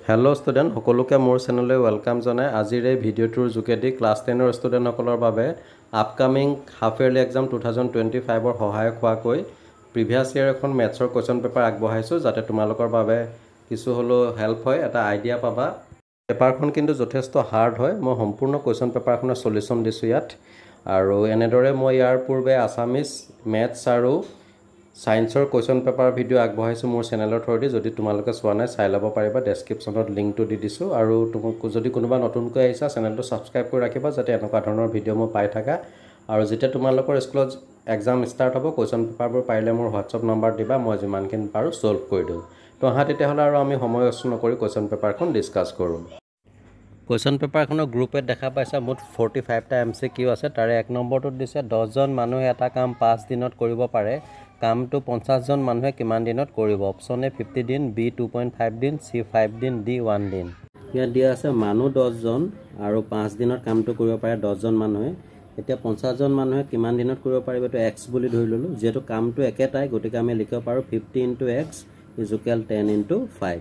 Hello student সকলোকে মোৰ চেনেললৈ welcome জনাই আজিৰ এই ভিডিওটোৰ যোগেদি ক্লাস 10 ৰ ষ্টুডেণ্টসকলৰ বাবে আপকামিং হাফ ইয়াৰলি এক্সাম 2025 ৰ সহায়ক হোৱাকৈ প্ৰিভিয়াস ইয়াৰ এখন মেথছৰ কোৱেশ্চন পেপাৰ আগবঢ়াইছো যাতে তোমালোকৰ বাবে কিছু হলো হেল্প হয় এটা আইডিয়া পাবা পেপাৰখন কিন্তু যথেষ্ট হাৰ্ড হয় মই সম্পূৰ্ণ কোৱেশ্চন পেপাৰখনৰ সলিউশন দিছো ইয়াত আৰু এনেদৰে মই ইয়াৰ পূৰ্বে আসামিজ মেথছ আৰু সায়েন্সৰ কোৱেশ্চন পেপাৰ ভিডিও আগবঢ়াইছো মোৰ চেনেলৰ থ্ৰুদি যদি তোমালোকে চোৱা নাই চাই ল'ব পাৰিবা ডেসক্ৰিপচনত লিংকটো দি দিছো আৰু তোমাক যদি কোনোবা নতুনকৈ আহিছা চেনেলটো সাবস্ক্ৰাইব কৰি ৰাখিবা যাতে এনেকুৱা ধৰণৰ ভিডিও মই পাই থাকা আৰু যেতিয়া তোমালোকৰ স্কুলত এক্সাম ষ্টাৰ্ট হ'ব কোৱেশ্চন পেপাৰবোৰ পাইলে মোৰ WhatsApp নম্বৰ দিবা মই যিমানখিনি পাৰো সলভ কৰি দিম তো আহা তেতিয়াহ'লে আৰু আমি সময় নষ্ট নকৰি কোৱেশ্চন পেপাৰখন ডিসকাস কৰোঁ কোৱেশ্চন পেপাৰখনৰ গ্ৰুপত দেখা পাইছা মুঠ 45 টা MCQ আছে তাৰে এক নম্বৰটোত দিছে 10 জন মানুহে এটা কাম 5 দিনত কৰিব পাৰে কামটো 50 জন মানুহে কিমান দিনত কৰিব অপচন এ 50 দিন বি 2.5 দিন সি 5 দিন ডি 1 দিন ইয়াত দিয়া আছে মানুহ 10 জন আৰু 5 দিনত কামটো কৰিব পাৰে 10 জন মানুহে এতিয়া 50 জন মানুহে কিমান দিনত কৰিব পাৰিব তো x বুলি ধৰি ললো যেটো কামটো একেটাই গতিকে আমি লিখিব পাৰো 50 * x = 10 * 5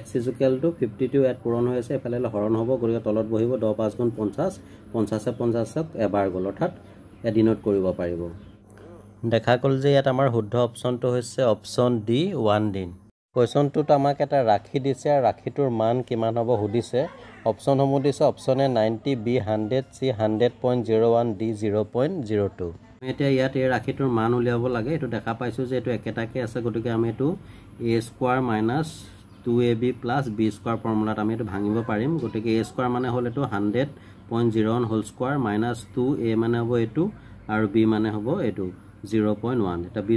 x = 52 ইয়াত পূৰণ হৈ আছে এফালে হৰণ হ'ব গতিকে তলত বহিব 10 5 গুণ 50 50 50 এবাৰ গল অৰ্থাৎ এদিনত কৰিব পাৰিব দেখা গল যে ইয়াত আমাৰ শুদ্ধ অপচনটো হৈছে অপচন ডি 1 দিন কোৱেশ্চনটোত আমাক এটা ৰাখি দিছে আৰু ৰাখিটোৰ মান কিমান হ'ব সুধিছে অপচনসমূহ দিছে অপচন এ 90 বি 100 সি 100.01 ডি 0.02 এতিয়া ইয়াত এই ৰাখিটোৰ মান উলিয়াব লাগে এটো দেখা পাইছো যে এটো একেটাকে আছে গতিকে আমি এটো a² - 2ab + b² ফৰ্মুলাত আমি এটো ভাঙিব পাৰিম গতিকে a² মানে হল এটো 100.01 হোল স্কয়াৰ - 2a মানে হ'ব এটো আৰু b মানে হ'ব এটো 0.1 এটা b²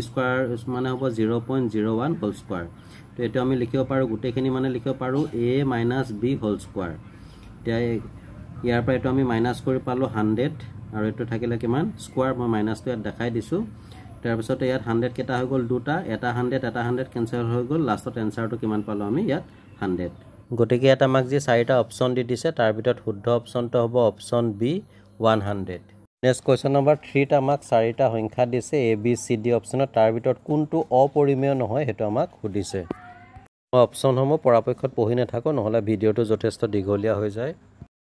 মানে হ'ব 0.01 হোল স্কয়াৰ তো এটো আমি লিখিব পাৰো গুটেখিনি মানে লিখিব পাৰো a - b হোল স্কয়াৰ এতিয়া ইয়াৰ পৰা এটো আমি মাইনাস কৰি পালো 100 আৰু এটো থাকিলে কিমান স্কয়াৰ মই মাইনাসটো ইয়াত দেখাই দিছো তাৰ পিছতে ইয়াত 100 কেটা হৈ গল দুটা এটা 100 কেনসেল হৈ গল লাষ্টত এনসাৰটো কিমান পালো আমি ইয়াত 100 গটিকে এটা আমাক যে চাৰিটা অপচন দি দিছে তাৰ ভিতৰত শুদ্ধ অপচনটো হ'ব অপচন বি 100 নেক্সট কোৱেশ্চন নম্বৰ 3 টা আমাক চাৰিটা সংখ্যা দিছে এ বি সি ডি অপচনত তাৰ ভিতৰত কোনটো অপৰিমেয় নহয় হেতু আমাক সুধিছে মই অপচনসমূহ পৰাপক্ষত পঢ়ি নাথাকো নহলে ভিডিওটো যথেষ্ট দীঘলীয়া হৈ যায়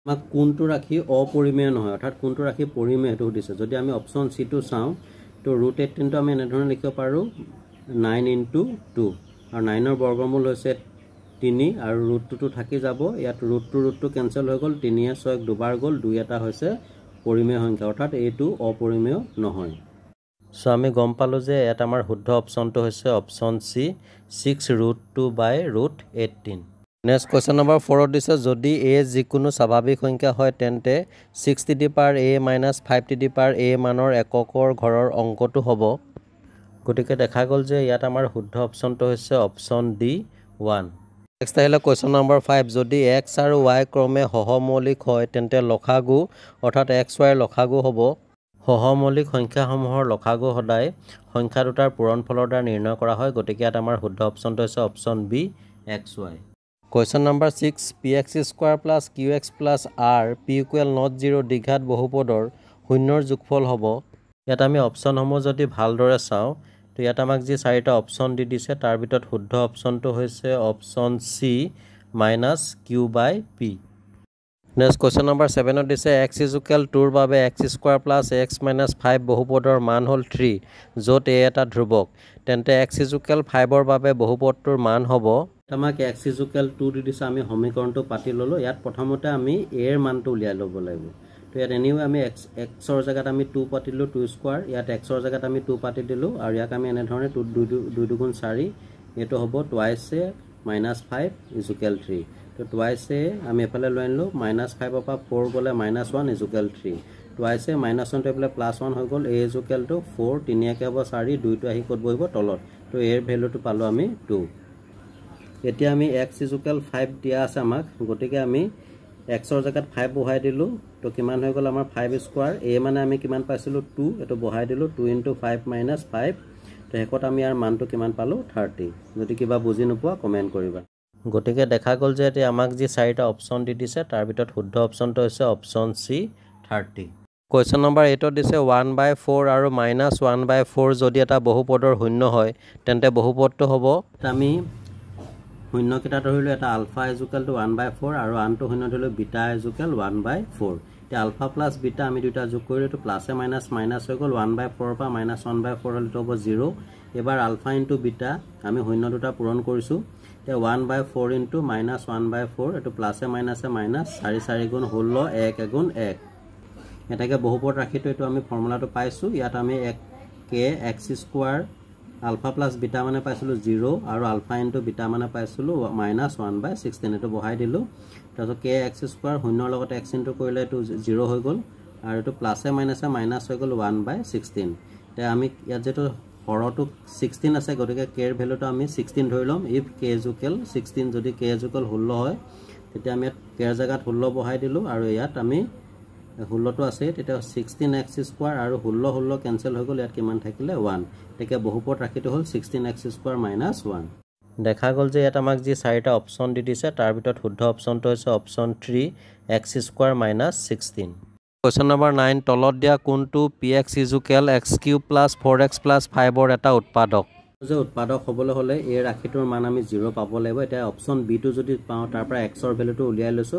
আমাক কোনটো ৰাখি অপৰিমেয় নহয় অৰ্থাৎ কোনটো ৰাখি পৰিমেয় হেতু সুধিছে যদি আমি অপচন সি টো চাও তো √18 টো আমি এনে ধৰণে লিখিব পাৰো 9 * 2 আৰু 9 ৰ বৰ্গমূল হৈছে 3 আৰু √2 টো থাকি যাব ইয়াত √2 কেনসেল হৈ গল 3 এ 6 দুবাৰ গল 2 এটা হৈছে পৰিমেয় সংখ্যা অৰ্থাৎ এইটো অপৰিমেয় নহয় সো আমি গম পালো যে এটা আমাৰ শুদ্ধ অপচনটো হৈছে অপচন সি 6√2/√18 নেক্সট কোৱেশ্চন নম্বৰ 4 দিছে যদি a যিকোনো স্বাভাৱিক সংখ্যা হয় তেন্তে 6^a - 5^a মানৰ এককৰ ঘৰৰ অংকটো হ'ব গতিকে দেখা গল যে ইয়াত আমাৰ শুদ্ধ অপচনটো হৈছে অপচন ডি 1 নেক্সট আহিলে কোৱেশ্চন নম্বৰ 5 যদি x আৰু y ক্ৰমে সহমৌলিক হয় তেন্তে লসাগু অৰ্থাৎ x y ৰ লসাগু হ'ব সহমৌলিক সংখ্যাসমূহৰ লসাগু সদায় সংখ্যা দুটাৰ পূৰণফলৰ দ্বাৰা নিৰ্ণয় কৰা হয় গতিকে ইয়াত আমাৰ শুদ্ধ অপচনটো হৈছে অপচন B xy question number 6 px² + qx + r p = ≠0 দ্বিঘাত বহুপদৰ শূন্যৰ যোগফল হ'ব ইয়াত আমি অপচনসমূহ যদি ভালদৰে চাও তো ইয়াত আমাক যি চাৰিটা অপচন দি দিছে তাৰ ভিতৰত শুদ্ধ অপচনটো হৈছে অপচন C -q/p next question number 7 ত দিছে x = 2 ৰ বাবে x² + x - 5 বহুপদৰ মান হ'ল 3 য'ত a এটা ধ্ৰুৱক তেন্তে x = 5 ৰ বাবে বহুপদটোৰ মান হ'ব আমাক x = 2 দি দিছে আমি সমীকৰণটো পাতি ললো ইয়াত প্ৰথমতে আমি a ৰ মানটো উলিয়াই ল'ব লাগিব তো ইয়াত এনিও আমি x ৰ জায়গাত আমি 2 পাতিলো 2² ইয়াত x ৰ জায়গাত আমি 2 পাতি দিলো আৰু ইয়াক আমি এনে ধৰণে 2 2 গুণ 4 এটো হ'ব twice a - 5 = 3 তো twice a আমি এফালে লৈ আনিলো -5 ৰ পৰা 4 গলে -1 = 3 twice a -1 টো এফালে +1 হৈ গল a = 4 3 একে হ'ব 4 2 টো আহি কত বহিব তলত তো a ৰ ভ্যালুটো পালো আমি 2 এতিয়া আমি x = 5 দিয়া আছে আমাক গটিকে আমি x ৰ জায়গাত 5 বহাই দিলো তো কিমান হৈ গল আমাৰ 5² a মানে আমি কিমান পাইছিলো 2 এটো বহাই দিলো 2 * 5 - 5 তো হেকত আমি ইয়াৰ মানটো কিমান পালো 30 যদি কিবা বুজি নোপোৱা কমেন্ট কৰিবা গটিকে দেখা গল যে এটি আমাক যি চাৰিটা অপচন দি দিছে তাৰ ভিতৰত শুদ্ধ অপচনটো হৈছে অপচন সি 30 কোৱেশ্চন নম্বৰ 8 দিছে 1/4 আৰু -1/4 যদি এটা বহুপদৰ শূন্য হয় তেন্তে বহুপদটো হ'ব আমি শূন্যকেইটা ধৰিলো এটা আলফা ইজুকেল টু 1/4 আৰু আনটো শূন্য ধৰিলো বিটা ইজুকেল 1/4 এতিয়া আলফা প্লাস বিটা আমি দুটা যোগ কৰিলো তো প্লাসে মাইনাস মাইনাস হৈ গল 1/4 পৰা মাইনাস 1/4 হলে তো হ'ব 0 এবাৰ আলফা ইনটু বিটা আমি শূন্য দুটা পূৰণ কৰিছো এতিয়া 1/4 ইনটু মাইনাস 1/4 এটো প্লাসে মাইনাসে মাইনাস 4 4 গুণ 16 1 গুণ 1 এটাকে বহুপদ ৰাখি তো এটো আমি ফৰ্মুলাটো পাইছো ইয়াত আমি 1 k x square alpha plus beta মানে পাইছিলো 0 আৰু আলফা ইনটু বিটা মানে পাইছিলো মাইনাস 1/16 এটো বহাই দিলো তাৰপিছত k x স্কয়াৰ শূন্যৰ লগত x ইনটু কৰিলে এটো 0 হৈ গল আৰু এটো প্লাসে মাইনাসে মাইনাস হৈ গল 1/16 তে আমি ইয়াত যেটো হৰটো 16 আছে গতিকে k এৰ ভ্যালুটো আমি 16 ধৰি লম if k ইকুৱেল 16 যদি k ইকুৱেল 16 হয় তেতিয়া আমি k এৰ জায়গাত 16 বহাই দিলো আৰু ইয়াত আমি 16 টো আছে তেতিয়া 16x স্কয়াৰ আৰু 16 16 কেনসেল হৈ গল ইয়াত কিমান থাকিলে 1 তেতিয়া বহুপদ ৰাখিটো হল 16x স্কয়াৰ মাইনাস 1 দেখা গল যে ইয়াত আমাক যি চাৰিটা অপচন দি দিছে তাৰ ভিতৰত শুদ্ধ অপচনটো হৈছে option 3 x square minus 16 Question number 9 তলত দিয়া কোনটো px ইকুৱেল x³ + 4x + 5 ৰ এটা উৎপাদক যে উৎপাদক হ'বলৈ হলে এই ৰাখিটোৰ মান আমি 0 পাব লাগিব এটা অপচন b টো যদি পাও তাৰ পৰা x ৰ ভ্যালুটো উলিয়াই লৈছো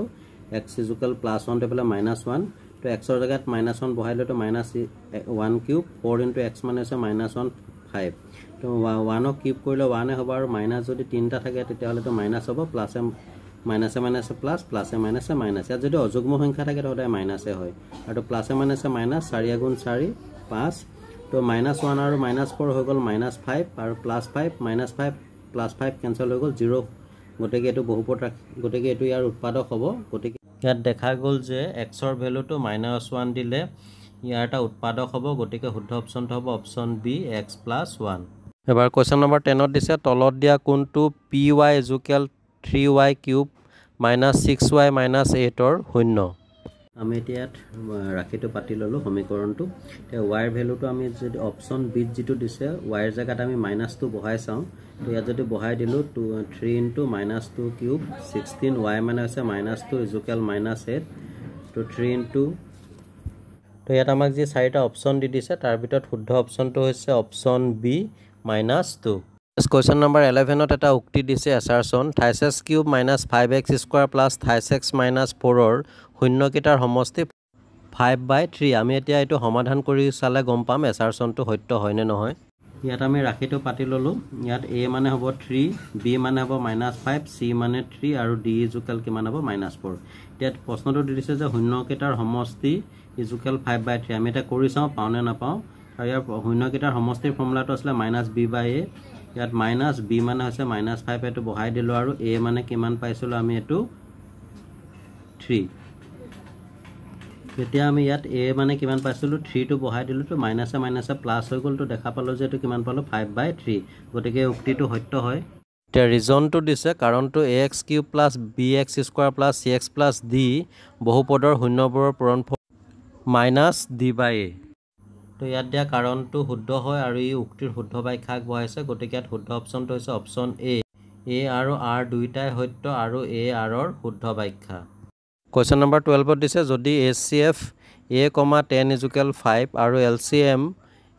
x ইকুৱেল +1 তে পেলে -1 তো x ৰ জায়গাত -1 বহাই লৈ তো -1³ 4 * x মানে আছে -1 5 তো 1 ক কিউব কৰিলে 1 এ হ'ব আৰু মাইনাস যদি তিনটা থাকে তেতিয়া হলে তো মাইনাস হ'ব প্লাসে মাইনাসে মাইনাসে প্লাস প্লাসে মাইনাসে মাইনাস ইয়াত যদি অযুগ্ম সংখ্যা থাকে তো সদায় মাইনাসে হয় আৰু প্লাসে মাইনাসে মাইনাস 4 গুণ 4 5 তো -1 আৰু -4 হৈ গল -5 আৰু +5 -5 +5 কেনসেল হৈ গল 0 গটেকে এটো বহুপদ গটেকে এটো ইয়াৰ উৎপাদক হ'ব গটেকে ইয়াত দেখা গল যে x ৰ ভ্যালুটো -1 দিলে ইয়াৰ এটা উৎপাদক হ'ব গটেকে শুদ্ধ অপচনটো হ'ব অপচন b x + 1 এবাৰ কোৱেশ্চন নম্বৰ 10 ত দিছে তলত দিয়া কোনটো py ইকুৱেল 3y³ - 6y - 8 ৰ শূন্য আমি এতিয়াত ৰাখিটো পাতি ললো সমীকৰণটো তে y ৰ ভ্যালুটো আমি যদি অপচন b যেটো দিছে y ৰ জায়গাত আমি -2 বহাই চাও তো ইয়াত যদি বহাই দিলো 3 * -2³ 16y মানে আছে -2 ইকুৱেল -8 তো 3 * তো ইয়াত আমাক যি চাৰিটা অপচন দি দিছে তাৰ ভিতৰত শুদ্ধ অপচনটো হৈছে অপচন b -2 Question number 11 ত এটা উক্তি দিছে এছাৰচন 3x³ - 5x² + 3x - 4 ৰ শূন্যকেইটাৰ সমষ্টি 5/3 আমি এতিয়া এটো সমাধান কৰি চালে গম পাম এছাৰচনটো সত্য হয় নে নহয় ইয়াত আমি ৰাখিটো পাতি ললো ইয়াত a মানে হ'ব 3 b মানে হ'ব -5 c মানে 3 আৰু d ইকুৱেল কিমান হ'ব -4 ইয়াত প্ৰশ্নটো দিছে যে শূন্যকেইটাৰ সমষ্টি ইকুৱেল 5/3 আমি এটা কৰি চাও পাও নে নাপাও আৰু ইয়াৰ শূন্যকেইটাৰ সমষ্টিৰ ফৰ্মুলাটো আছিল -b/a ইয়াত -b মানে হৈছে -5 এটো বহাই দিলো আৰু a মানে কিমান পাইছিলো আমি এটো 3 এতিয়া আমি ইয়াত a মানে কিমান পাইছিলো 3 টো বহাই দিলো তো মাইনাসে মাইনাসে প্লাস হৈ গল তো দেখা পালো যে এটো কিমান পালো 5/3 গটিকে উক্তিটো সত্য হয় তে ৰিজনটো দিছে কাৰণটো ax³ + bx² + cx + d বহুপদৰ শূন্যবোৰৰ পূৰণফল -d/a তো ইয়াত দিয়া কাৰণটো শুদ্ধ হয় আৰু এই উক্তিৰ শুদ্ধ ব্যাখ্যা বহাইছে গটিকে ইয়াত শুদ্ধ অপচনটো হৈছে অপচন a আৰু r দুইটাই সত্য আৰু a r ৰ শুদ্ধ ব্যাখ্যা Question number 12 ত দিছে যদি HCF a, 10 ইকুৱেল 5 আৰু LCM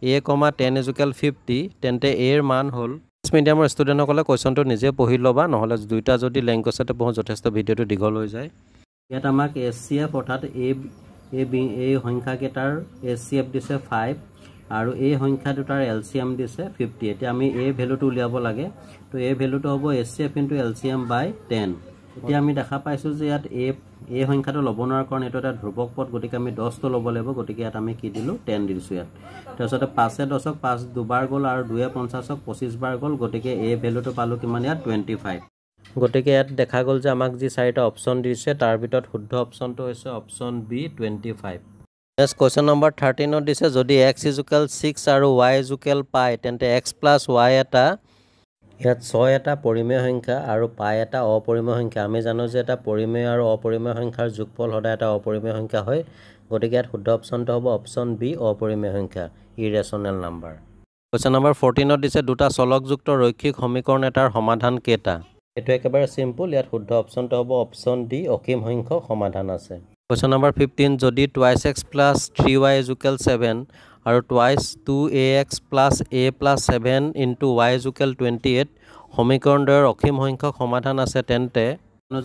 a, 10 ইকুৱেল 50 তেন্তে a ৰ মান হ'ল মিডিয়ামৰ ষ্টুডেণ্টসকলে কোৱেশ্চনটো নিজে পঢ়ি ল'বা নহলে দুইটা যদি লেংগুৱেজতে পঢ়ো যথেষ্ট ভিডিওটো দীঘল হৈ যায় ইয়াত আমাক HCF অৰ্থাৎ এই সংখ্যা কেইটাৰ HCF দিছে 5 আৰু এই সংখ্যা দুটাৰ LCM দিছে 50 এতিয়া আমি এই ভ্যালুটো উলিয়াব লাগে তো এই ভ্যালুটো হ'ব HCF * LCM / 10 এতিয়া আমি দেখা পাইছো যে ইয়াত এই সংখ্যাটো লব নোৱাৰাৰ কাৰণ এটো এটা ধ্ৰুবক পদ গতিকে আমি 10 টো লব লাগিব গতিকে ইয়াত আমি কি দিলো 10 দিছো ইয়াত তাৰপিছতে 5 এ 10ক 5 দুবাৰ গল আৰু 2 এ 50ক 25 বাৰ গল গতিকে এই ভ্যালুটো পালো কিমান ইয়াত 25 গতিকে ইয়াত দেখা গল যে আমাক যি চাৰিটা অপচন দিছে তাৰ ভিতৰত শুদ্ধ অপচনটো হৈছে option b 25 Next question number 13 ত দিছে যদি x ইকুৱেল 6 আৰু y ইকুৱেল পাই তেন্তে x + y এটা ইয়াত 6 এটা পৰিমেয় সংখ্যা আৰু পাই এটা অপৰিমেয় সংখ্যা আমি জানো যে এটা পৰিমেয় আৰু অপৰিমেয় সংখ্যাৰ যোগফল সদায় এটা অপৰিমেয় সংখ্যা হয় গতিকে ইয়াত শুদ্ধ অপচনটো হ'ব অপচন বি অপৰিমেয় সংখ্যা ইৰেশনেল নাম্বাৰ Question number 14 ত দিছে দুটা চলকযুক্ত ৰৈখিক সমীকৰণ এটাৰ সমাধান কেইটা এটো একেবাৰে সিম্পল ইয়াত শুদ্ধ অপচনটো হ'ব অপচন ডি অসীম সংখ্যক সমাধান আছে Question number 15 যদি 2x + 3y = 7 আৰু twice 2ax + a + 7 * y = 28 সমীকৰণটোৰ অসীম সংখ্যক সমাধান আছে তেন্তে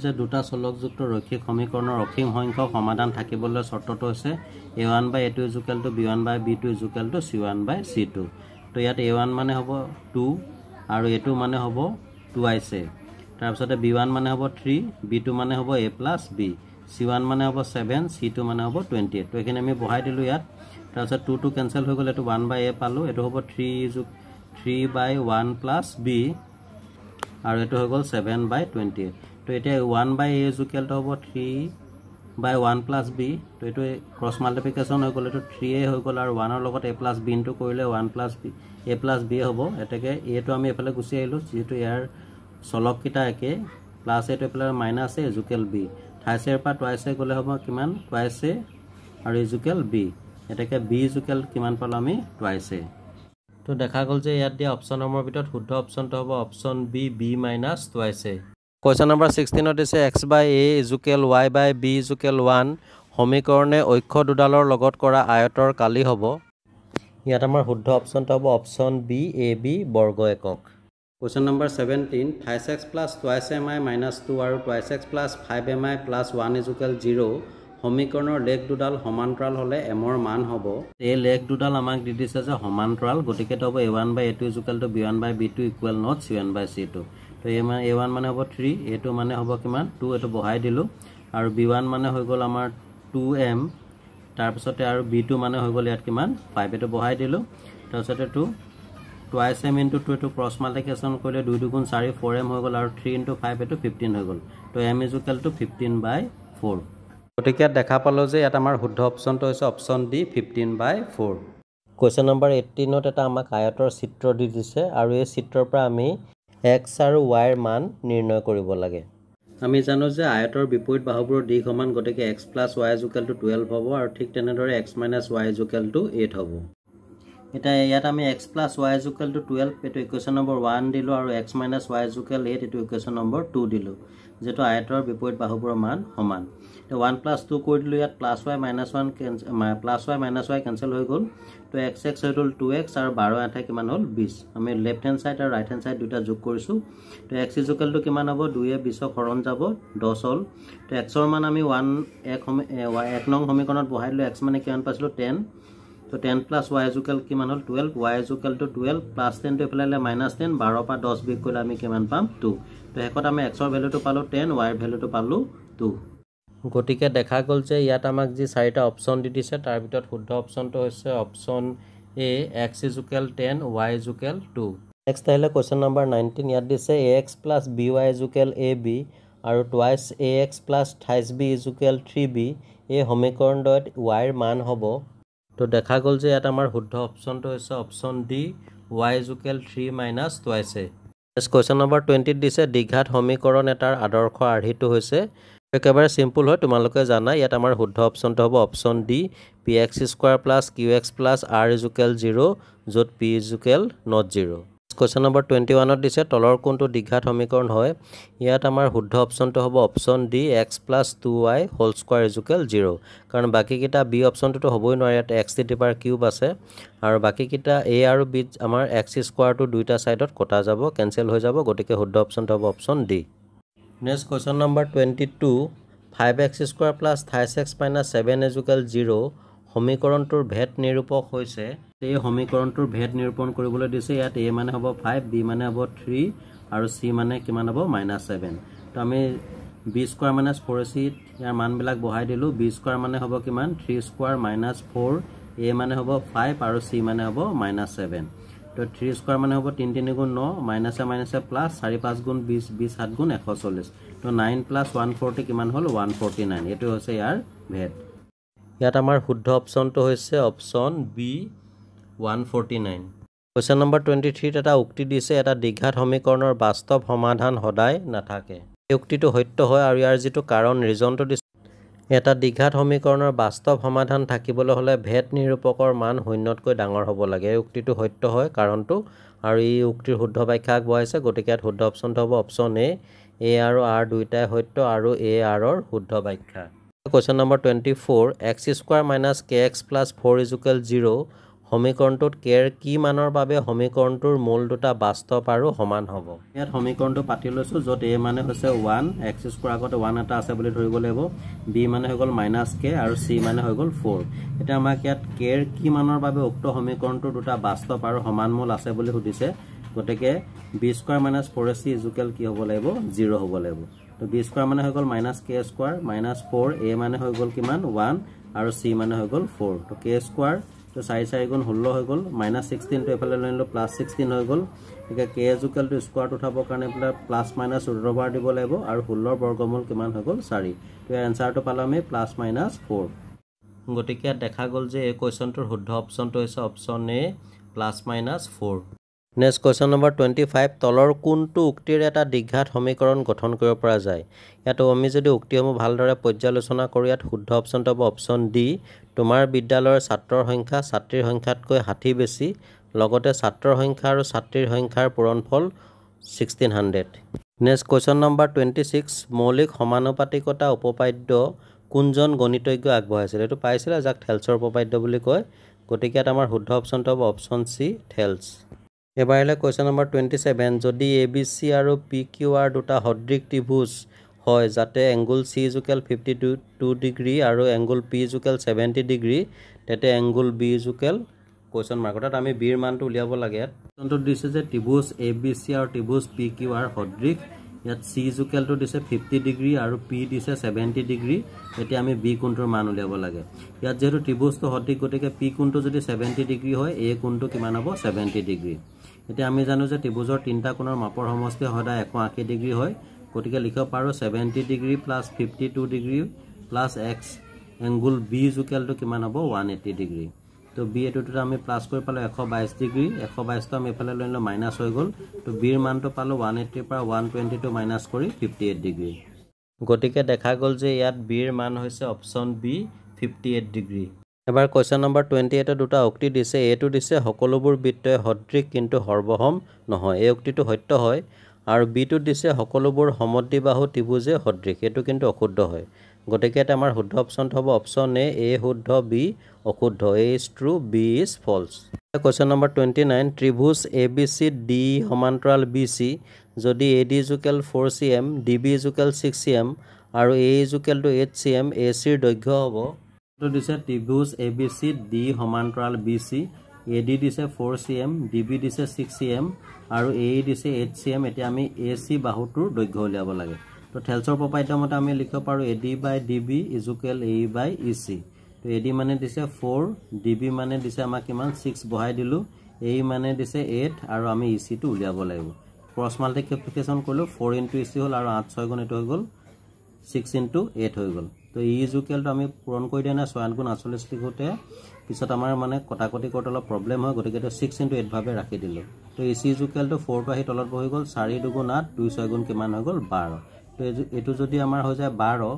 যে দুটা চলকযুক্ত ৰৈখিক সমীকৰণৰ অসীম সংখ্যক সমাধান থাকিবলৈ চৰ্তটো হৈছে a1/a2 = b1/b2 = c1/c2 তো ইয়াত a1 মানে হ'ব 2 আৰু a2 মানে হ'ব 2ic তাৰপিছতে b1 মানে হ'ব 3 b2 মানে হ'ব a + b c1 মানে হ'ব 7 c2 মানে হ'ব 28 তো এখানে আমি বহাই দিলো ইয়াত তাৰপিছত 2 কেনসেল হৈ গ'ল এটো 1/a পালো এটো হ'ব 3/1 + b আৰু এটো হৈ গ'ল 7/28 তো এটা 1/a = হ'ব 3/1 + b তো এটো ক্ৰস মাল্টিপ্লিকেশন হৈ গ'ল এটো 3a হৈ গ'ল আৰু 1 ৰ লগত a + b ইনটু কৰিলে 1 + b a + b হ'ব এটাকে a তো আমি এফালে গুছি আহিলো যেটো ইয়াৰ চলক কিটা একে প্লাস a তো এফালে মাইনাস a = b twice এৰ পৰা twice গলে হ'ব কিমান twice a আৰু = b এটাকে b = কিমান পালো আমি twice a তো দেখা গল যে ইয়াত দিয়া অপচনৰ ভিতৰত শুদ্ধ অপচনটো হ'ব option b b - twice a Question number 16 দিছে x/a = y/b = 1 সমীকৰণে ঐক্য দুডালৰ লগত কৰা আয়তৰ কালি হ'ব ইয়াত আমাৰ শুদ্ধ অপচনটো হ'ব অপচন b ab বৰ্গ একক Question number 17 5x + twice mi - 2 আৰু twice x + 5mi + 1 = 0 সমীকৰণৰ লেখ দুডাল সমান্তৰাল হলে m ৰ মান হ'ব এই লেখ দুডাল আমাক দি দিছে যে সমান্তৰাল গতিকে তো হ'ব a1/a2 = b1/b2 = not c1/c2 তো a1 মানে হ'ব 3 a2 মানে হ'ব কিমান 2 এটো বহাই দিলো আৰু b1 মানে হৈ গ'ল আমাৰ 2m তাৰপিছতে আৰু b2 মানে হৈ গ'ল ইয়াত কিমান 5 এটো বহাই দিলো তাৰপিছতে 2 twice m into 2 এটো ক্ৰস মাল্টিপ্লিকেশন কৰিলে 2 2 4 4m হৈ গ'ল আৰু 3 into 5 এটো 15 হৈ গ'ল তো m = 15/4 গতিকে দেখা পালো যে ইয়াত আমাৰ শুদ্ধ অপচনটো হৈছে অপচন ডি 15/4 Question number 18 ত এটা আমাক আয়তৰ চিত্ৰ দি দিছে আৰু এই চিত্ৰৰ পৰা আমি x আৰু y ৰ মান নিৰ্ণয় কৰিব লাগে আমি জানো যে আয়তৰ বিপৰীত বাহুবোৰৰ দিশ সমান গতিকে x + y = 12 হ'ব আৰু ঠিক তেনেদৰে x - y = 8 হ'ব এটা ইয়াত আমি x + y = 12 এটো ইকুৱেশ্যন নম্বৰ 1 দিলো আৰু x - y = 8 এটো ইকুৱেশ্যন নম্বৰ 2 দিলো যেটো আয়তৰ বিপৰীত বাহুবোৰৰ মান সমান তো 1 + 2 কৰি দিলো ইয়াত +y - 1 +y - y কেনসেল হৈ গ'ল তো x হৈ গ'ল 2x আৰু 12 আঠা কিমান হ'ল 20 আমি লেফট হেণ্ড সাইড আৰু ৰাইট হেণ্ড সাইড দুটা যোগ কৰিছো তো x = কিমান হ'ব 2 এ 20 হৰণ যাব 10 হ'ল তো x ৰ মান আমি 1 নং সমীকৰণত বহাই দিলো x মানে কিমান পাইছিলো 10 তো 10 + y = কিমান হ'ল 12 y = 12 + 10 টো এফালে -10 12 পৰা 10 বিয়োগ কৰিলে আমি কিমান পাম 2 তো হেকত আমি x ৰ ভ্যালুটো পালো 10 y ৰ ভ্যালুটো পালো 2 গতিকে দেখা গল যে ইয়াত আমাক যি চাৰিটা অপচন দি দিছে তাৰ ভিতৰত শুদ্ধ অপচনটো হৈছে option a x = 10 y = 2 next আহিলে কোৱেশ্চন নম্বৰ 19 ইয়াত দিছে ax + by = ab আৰু twice ax + 28b = 3b এই সমীকৰণটোত y ৰ মান হ'ব তো দেখা গল যে ইয়াত আমাৰ শুদ্ধ অপচনটো হৈছে option D y = 3 - twice a question number 20 দিছে দ্বিঘাত সমীকৰণ এটাৰ আদৰ্শ আৰ্হিটো হৈছে একেবাৰে সিম্পল হয় তোমালোকে জানা ইয়াত আমাৰ শুদ্ধ অপচনটো হ'ব অপচন ডি px² + qx + r = 0 য'ত p = not 0 কোৱেশ্চন নম্বৰ 21 ত দিছে তলৰ কোনটো দ্বিঘাত সমীকৰণ হয় ইয়াত আমাৰ শুদ্ধ অপচনটো হ'ব অপচন ডি x + 2y² = 0 কাৰণ বাকি কিটা b অপচনটো হ'বই নোৱাৰে ইয়াত x³ আছে আৰু বাকি কিটা a আৰু b আমাৰ x² টো দুইটা সাইডত কটা যাব কেনসেল হৈ যাব গতিকে শুদ্ধ অপচনটো হ'ব অপচন D Next question number 22 5x² + 28x - 7a = 0 সমীকৰণটোৰ ভেদ নিৰূপক হৈছে এই সমীকৰণটোৰ ভেদ নিৰূপণ কৰিবলৈ দিছে ইয়াত a মানে হ'ব 5 b মানে হ'ব 3 আৰু c মানে কিমান হ'ব -7 তো আমি b² - 4ac ইয়াৰ মানবিলাক বহাই দিলো b² মানে হ'ব কিমান 3² - 4 a মানে হ'ব 5 আৰু c মানে হ'ব -7 তো 3² মানে হ'ব 3 3 গুণ 9 মাইনাসে প্লাস 4 5 গুণ 20 20 7 গুণ 140 তো 9 + 140 কিমান হল 149 এটো হৈছে ইয়াৰ ভেদ ইয়াত আমাৰ শুদ্ধ অপচনটো হৈছে অপচন বি 149 কোৱেশ্চন নম্বৰ 23 এটা উক্তি দিছে এটা দ্বিঘাত সমীকৰণৰ বাস্তৱ সমাধান সদায় নাথাকে এই উক্তিটো সত্য হয় আৰু ইয়াৰ যেটো কাৰণ ৰিজনটো দিছে এটা দ্বিঘাত সমীকৰণৰ বাস্তৱ সমাধান থাকিবলৈ হলে ভেদ নিৰূপকৰ মান শূন্যতকৈ ডাঙৰ হ'ব লাগে এই উক্তিটো সত্য হয় কাৰণটো আৰু এই উক্তিৰ শুদ্ধ ব্যাখ্যা আগবঢ়াইছে গতিকে শুদ্ধ অপচনটো হ'ব অপচন a আৰু r দুইটাই সত্য আৰু a r ৰ শুদ্ধ ব্যাখ্যা কোৱেশ্চন নম্বৰ 24 x² - kx + 4 = 0 সমীকৰণটোত কেৰ কি মানৰ বাবে সমীকৰণটোৰ মূল দুটা বাস্তৱ আৰু সমান হ'ব ইয়াত সমীকৰণটো পাতি লৈছো য'ত a মানে হৈছে 1 x স্কয়াৰ আগতে 1 এটা আছে বুলি ধৰিব লাগিব b মানে হৈ গ'ল -k আৰু c মানে হৈ গ'ল 4 এটা আমাক ইয়াত কেৰ কি মানৰ বাবে উক্ত সমীকৰণটোৰ দুটা বাস্তৱ আৰু সমান মূল আছে বুলি সুধিছে গতিকে b স্কয়াৰ - 4ac কি হ'ব লাগিব 0 হ'ব লাগিব তো b স্কয়াৰ মানে হৈ গ'ল -k স্কয়াৰ -4 a মানে হৈ গ'ল কিমান 1 আৰু c মানে হৈ গ'ল 4 তো k স্কয়াৰ তো 4 4 গুণ 16 হৈ গ'ল -16 তো এফালে লৈ নিলো +16 হৈ গ'ল এতিয়া k = স্কয়াৰ উঠাবৰ কাৰণে প্লাস মাইনাস ৰুট দিব লাগিব আৰু 16 বৰ্গমূল কিমান হৈ গ'ল 4 তো এই আনসাৰটো পালো আমি +-4 গতিকে দেখা গ'ল যে এই কোৱেশ্চনটোৰ শুদ্ধ অপচনটো হৈছে অপচন এ +-4 নেক্সট কোৱেশ্চন নম্বৰ 25 তলৰ কোনটো উক্তিৰ এটা দ্বিঘাত সমীকৰণ গঠন কৰিব পৰা যায় ইয়াতো আমি যদি উক্তিসমূহ ভালদৰে পৰ্যালোচনা কৰি ইয়াত শুদ্ধ অপচনটো হ'ব অপচন ডি তোমাৰ বিদ্যালয়ৰ ছাত্ৰৰ সংখ্যা ছাত্ৰীৰ সংখ্যাতকৈ 60 বেছি লগতে ছাত্ৰৰ সংখ্যা আৰু ছাত্ৰীৰ সংখ্যাৰ পূৰণফল 1600 নেক্সট কোৱেশ্চন নম্বৰ 26 মৌলিক সমানুপাতিকতা উপপাদ্য কোনজন গণিতজ্ঞ আগবঢ়াইছিল এটো পাইছিল যাক থেলছৰ উপপাদ্য বুলি কয় গতিকে আমাৰ শুদ্ধ অপচনটো হ'ব অপচন সি থেলছ এবাৰলে কোৱেশ্চন নম্বৰ 27 যদি ABC আৰু PQR দুটা সদৃশ ত্ৰিভুজ হয় যাতে এংগল C = 52 ডিগ্ৰী আৰু এংগল P = 70 ডিগ্ৰী তেতে এংগল B = কোৱেশ্চন মাৰ্কত আমি B ৰ মানটো উলিয়াব লাগে কোৱেশ্চনটো দিছে যে ত্ৰিভুজ ABC আৰু ত্ৰিভুজ PQR সদৃশ ইয়াত C = দিছে 50 ডিগ্ৰী আৰু P দিছে 70 ডিগ্ৰী এতিয়া আমি B কোণটোৰ মান উলিয়াব লাগে ইয়াত যেহেতু ত্ৰিভুজটো সদৃশ গতিকে P কোণটো যদি 70 ডিগ্ৰী হয় A কোণটো কিমান হ'ব 70 ডিগ্ৰী এতিয়া আমি জানো যে ত্ৰিভুজৰ তিনটা কোণৰ মাপৰ সমষ্টি সদায় 180 ডিগ্ৰী হয় গতিকে লিখিব পাৰো 70 degree + 52 degree + x angle B = কিমান হ'ব 180 ডিগ্ৰী তো B এটোটো আমি প্লাস কৰি পালো 122 ডিগ্ৰী 122 তো আমি এফালে লৈ নিলো মাইনাস হৈ গ'ল তো B ৰ মানটো পালো 180 পৰা 122 মাইনাস কৰি 58 ডিগ্ৰী গতিকে দেখা গ'ল যে ইয়াত B ৰ মান হৈছে অপচন B 58 ডিগ্ৰী এবাৰ কোৱেশ্চন নম্বৰ 28 দুটা উক্তি দিছে এটো দিছে সকলোবোৰ বৃত্তই সদৃশ কিন্তু সৰ্বসম নহয় এই উক্তিটো সত্য হয় আৰু B টো দিছে সকলোবোৰ সমদ্বিবাহু ত্ৰিভুজে সদৃশ এটো কিন্তু অশুদ্ধ হয় গতিকে এটা আমাৰ শুদ্ধ অপচনটো হ'ব অপচন এ শুদ্ধ B অশুদ্ধ A is true B is false question number 29 ত্ৰিভুজ ABC D সমান্তৰাল BC যদি AD = 4 cm DB = 6 cm আৰু A = 8 cm AC ৰ দৈৰ্ঘ্য হ'ব তো দিছে ত্ৰিভুজ ABC D সমান্তৰাল BC AD দিছে 4 cm DB দিছে 6 cm আৰু AE দিছে 8 cm এতিয়া আমি AC বাহুটোৰ দৈৰ্ঘ্য উলিয়াব লাগে তো থেলছৰ উপপাদ্য মতে আমি লিখিব পাৰো AD/DB = AE/EC তো AD মানে দিছে 4 DB মানে দিছে আমাক কিমান 6 বহাই দিলো AE মানে দিছে 8 আৰু আমি EC টো উলিয়াব লাগিব ক্ৰস মাল্টিপ্লিকেশন কৰিলো 4 * EC হল আৰু 8 6 গুণ এটো হৈ গ'ল 6 * 8 হৈ গ'ল তো E = আমি পূৰণ কৰি দিয়া না 6 গুণ 48 লিখোতে পিছত আমাৰ মানে কটাকটি কৰতে অলপ প্ৰবলেম হয় গতিকে 6 * 8 ভাবে ৰাখি দিলো তো EC = 4 টো আহি তলত বহি গ'ল 4 * 2 = 8 2 6 গুণ কিমান হৈ গ'ল 12 তো এটো যদি আমাৰ হৈ যায় 12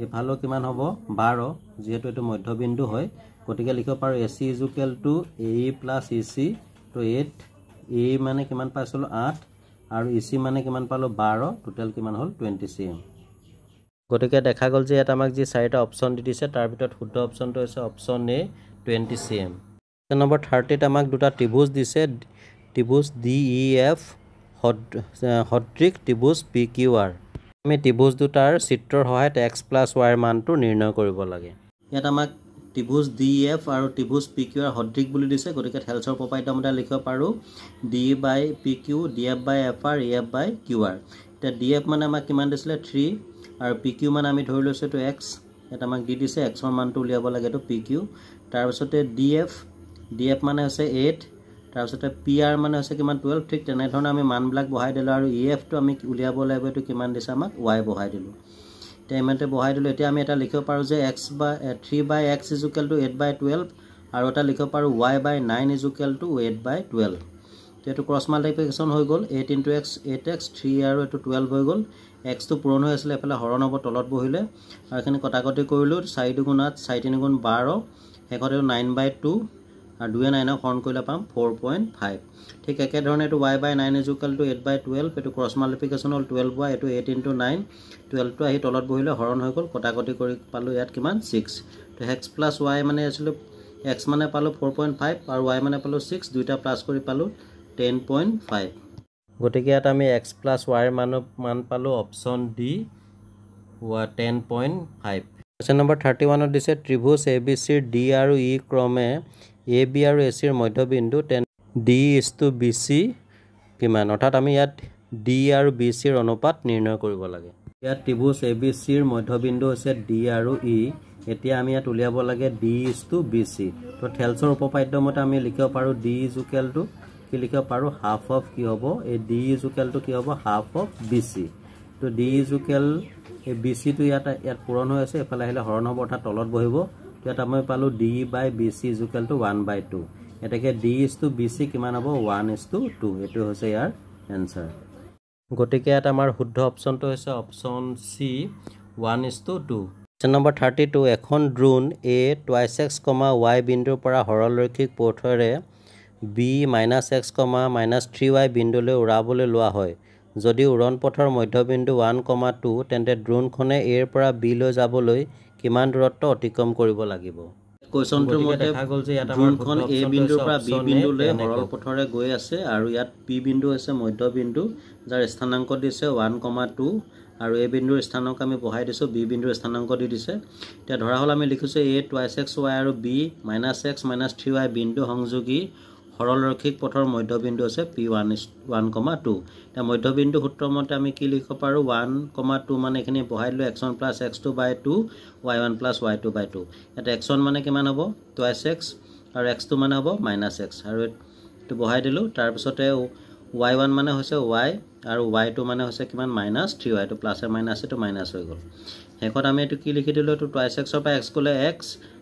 এফালো কিমান হ'ব 12 যেহেতু এটো মধ্যবিন্দু হয় গতিকে লিখিব পাৰো AC = AE + EC তো 8 AE মানে কিমান পাইছিল 8 আৰু EC মানে কিমান পালো 12 টোটাল কিমান হল 20 cm গতিকে দেখা গ'ল যে এটা আমাক যি চাৰিটা অপচন দি দিছে তাৰ ভিতৰত শুদ্ধ অপচনটো হৈছে অপচন এ 20 cm নম্বৰ 30 আমাক দুটা ত্ৰিভুজ দিছে ত্ৰিভুজ DEF সদৃশ ত্ৰিভুজ PQR আমি ত্ৰিভুজ দুটাৰ চিত্ৰৰ সহায়ত x + y ৰ মানটো নিৰ্ণয় কৰিব লাগে ইয়াত আমাক ত্ৰিভুজ DEF আৰু ত্ৰিভুজ PQR সদৃশ বুলি দিছে গতিকে থেলছৰ উপপাদ্য মতে লিখিব পাৰো D/PQ DF/FR EF/QR এটা DF মানে আমাক কিমান দিছিলে 3 আৰু PQ মানে আমি ধৰি লৈছো তো x এটা আমাক দি দিছে x ৰ মানটো উলিয়াব লাগে তো PQ তাৰ পিছতে DF মানে হৈছে 8 তাৰ পিছতে PR মানে হৈছে কিমান 12 ঠিক তেনে ধৰণে আমি মানবিলাক বহাই দিলো আৰু EF টো আমি উলিয়াব লাগিব তো কিমান দিছে আমাক y বহাই দিলো তেমতে বহাই দিলো এতিয়া আমি এটা লিখিব পাৰো যে 3/x = 8/12 আৰু এটা লিখিব পাৰো y/9 = 8/12 তো এটো ক্ৰস মাল্টিপ্লিকেশন হৈ গ'ল 8 * x 8x 3 আৰু এটো 12 হৈ গ'ল x টো পূৰণ হৈ আছিল এফালে হৰণ হ'ব তলত বহিলে আৰু এখানে কটাকটি কৰিলো 4 * 2 = 8 4 * 3 = 12 হেকতে 9/2 আৰু 2 9 হৰণ কৰিলে পাম 4.5 ঠিক একে ধৰণে এটো y/9 = 8/12 এটো ক্ৰস মাল্টিপ্লিকেশন হল 12 y এটো 8 * 9 12 টো আহি তলত বহিলে হৰণ হৈ গ'ল কটাকটি কৰি পালো ইয়াত কিমান 6 তো x + y মানে আছিল x মানে পালো 4.5 আৰু y মানে পালো 6 দুইটা প্লাস কৰি পালো 10.5 গতিকে ইয়াত আমি x plus y ৰ মান পালো অপচন ডি 10.5 কোৱেশ্চন নম্বৰ 31 ত দিছে ত্ৰিভুজ ABC ৰ D আৰু E ক্ৰমে AB আৰু AC ৰ মধ্যবিন্দু D is to BC কিমান অৰ্থাৎ আমি ইয়াত D আৰু BC ৰ অনুপাত নিৰ্ণয় কৰিব লাগে ইয়াত ত্ৰিভুজ ABC ৰ মধ্যবিন্দু হৈছে D আৰু E এতিয়া আমি ইয়াত উলিয়াব লাগে D is to BC তো থেলছৰ উপপাদ্য মতে আমি লিখিব পাৰো D is equal to কি লিখিব পাৰো হাফ অফ কি হ'ব এই D is equal to কি হ'ব হাফ অফ BC তো D is equal এই BC তো ইয়াত পূৰণ হৈ আছে এফালে আহিলে হৰণ হ'ব অৰ্থাৎ তলত বহিব তো ইয়াত আমি পালো D by BC is equal to 1/2 এটাকে D is to BC কিমান হ'ব 1:2 এটো হৈছে ইয়াৰ এনসাৰ গতিকে ইয়াত আমাৰ শুদ্ধ অপচনটো হৈছে অপচন সি 1:2 কোৱেশ্চন নম্বৰ 32 এখন drone A twice x, y বিন্দুৰ পৰা সৰলৰৈখিক পথৰে B -x, -3y বিন্দুলৈ উৰাবলৈ লোৱা হয় যদি উৰণ পথৰ মধ্যবিন্দু 1,2 তেন্তে ড্ৰোনখনে A ৰ পৰা B লৈ যাবলৈ কিমান দূৰত্ব অতিক্ৰম কৰিব লাগিব কোৱেশ্চনটোৰ মতে দেখা গল যে ইয়াত আমাৰ ড্ৰোনখন A বিন্দুৰ পৰা B বিন্দুলৈ সৰল পথৰে গৈ আছে আৰু ইয়াত P বিন্দু আছে মধ্যবিন্দু যাৰ স্থানাংক দিছে 1,2 আৰু A বিন্দুৰ স্থানাংক আমি বহাই দিছো B বিন্দুৰ স্থানাংক দি দিছে এতিয়া ধৰা হল আমি লিখিছো A twice x, y আৰু B -x, -3y বিন্দু সংযোগী সৰলৰৈখিক পথৰ মধ্যবিন্দু আছে P1,2 এটা মধ্যবিন্দু সূত্ৰ মতে আমি কি লিখিব পাৰো 1,2 মানে এখিনি বহাই দিলো x1 + x2/2 y1 + y2/2 এটা x1 মানে কিমান হ'ব twice x আৰু x2 মানে হ'ব -x আৰু এটো বহাই দিলো তাৰ পিছতে y1 মানে হৈছে y আৰু y2 মানে হৈছে কিমান -3y to plus A minus এটো মাইনাস হৈ গল হেকত আমি এটো কি লিখি দিলো এটো twice x ৰ পৰা x গলে x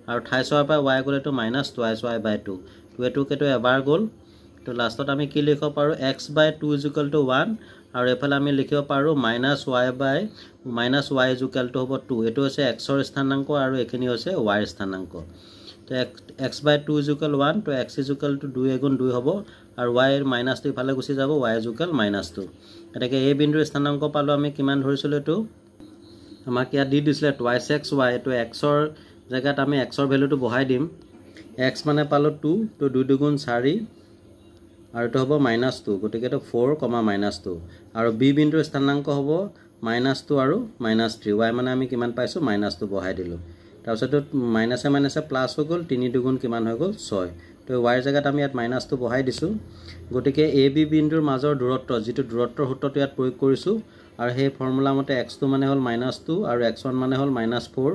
আৰু 28 ৰ পৰা y গলে এটো -twice y/2 তো এটো কেটো এবাৰ গল তো লাষ্টত আমি কি লিখিব পাৰো x/2 = 1 আৰু এফালে আমি লিখিব পাৰো -y হ'ব 2 এটো হৈছে x ৰ স্থানাংক আৰু এখিনি হৈছে y ৰ স্থানাংক তো x/2 = 1 তো x = 2 * 2 হ'ব আৰু y ৰ মাইনাস টো ইফালে গুচি যাব y = -2 এটাকে a বিন্দুৰ স্থানাংক পালো আমি কিমান ধৰিছিল এটো আমাক ইয়া দি দিছিলে twice x y তো x ৰ জায়গাত আমি x ৰ ভ্যালুটো বহাই দিম x মানে পালো 2 তো 2 * 2 = 4 আৰু তো হ'ব -2 গতিকে তো 4, -2 আৰু b বিন্দুৰ স্থানাংক হ'ব -2 আৰু -3 y মানে আমি কিমান পাইছো -2 বহাই দিলো তাৰপিছত মাইনাসে মাইনাসে প্লাস হৈ গল 3 * 2 কিমান হৈ গল 6 তো y ৰ জায়গাত আমি ইয়াত -2 বহাই দিছো গতিকে a b বিন্দুৰ মাজৰ দূৰত্ব যেটো দূৰত্বৰ সূত্ৰটো ইয়াত প্ৰয়োগ কৰিছো আৰু সেই ফৰ্মুলা মতে x2 মানে হল -2 আৰু x1 মানে হল -4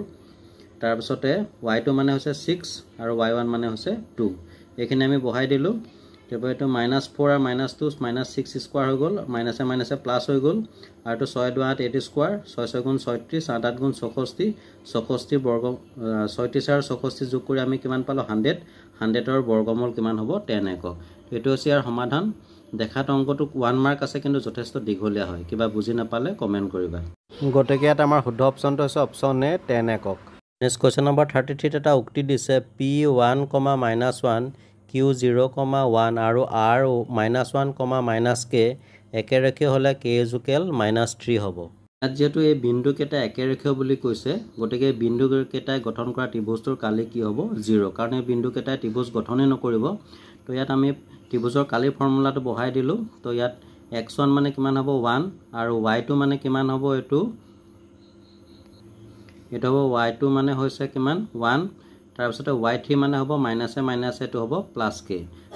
তাৰ পিছতে y2 মানে হৈছে 6 আৰু y1 মানে হৈছে 2 এখিনি আমি বহাই দিলো তেবে এটো -4 আৰু -2 -6 স্কয়াৰ হৈ গল মাইনাসে মাইনাসে প্লাস হৈ গল আৰু তো 6 * 2 = 8 স্কয়াৰ 6 * 6 = 36 8 * 8 = 64 64 বৰ্গ 36 আৰু 64 যোগ কৰি আমি কিমান পালো 100 100 ৰ বৰ্গমূল কিমান হ'ব 10 একক এটো হৈছে ইয়াৰ সমাধান দেখাত অংকটো 1 মাৰ্ক আছে কিন্তু যথেষ্ট দীঘলীয়া হয় কিবা বুজি নাপালে কমেন্ট কৰিবা গটকে ইয়াত আমাৰ শুদ্ধ অপচনটো হৈছে অপচন এ 10 একক নেক্সট কোৱেশ্চন নম্বৰ 33 এটা উক্তি দিছে P1, -1 Q0, 1 আৰু R -1, -k একেৰেখীয় হলে k = -3 হ'ব ইয়াত যেহেতু এই বিন্দু কেটা একেৰেখীয় বুলি কৈছে গটিকে বিন্দু কেটাই গঠন কৰা ত্ৰিভুজটোৰ কালি কি হ'ব 0 কাৰণ এই বিন্দু কেটাই ত্ৰিভুজ গঠনই নকৰিব তো ইয়াত আমি ত্ৰিভুজৰ কালিৰ ফৰ্মুলাটো বহাই দিলো তো ইয়াত x1 মানে কিমান হ'ব 1 আৰু y2 মানে কিমান হ'ব এটো হ'ব y2 মানে হৈছে কিমান 1 তাৰ পিছতে y3 মানে হ'ব মাইনাসে মাইনাসে এটো হ'ব +k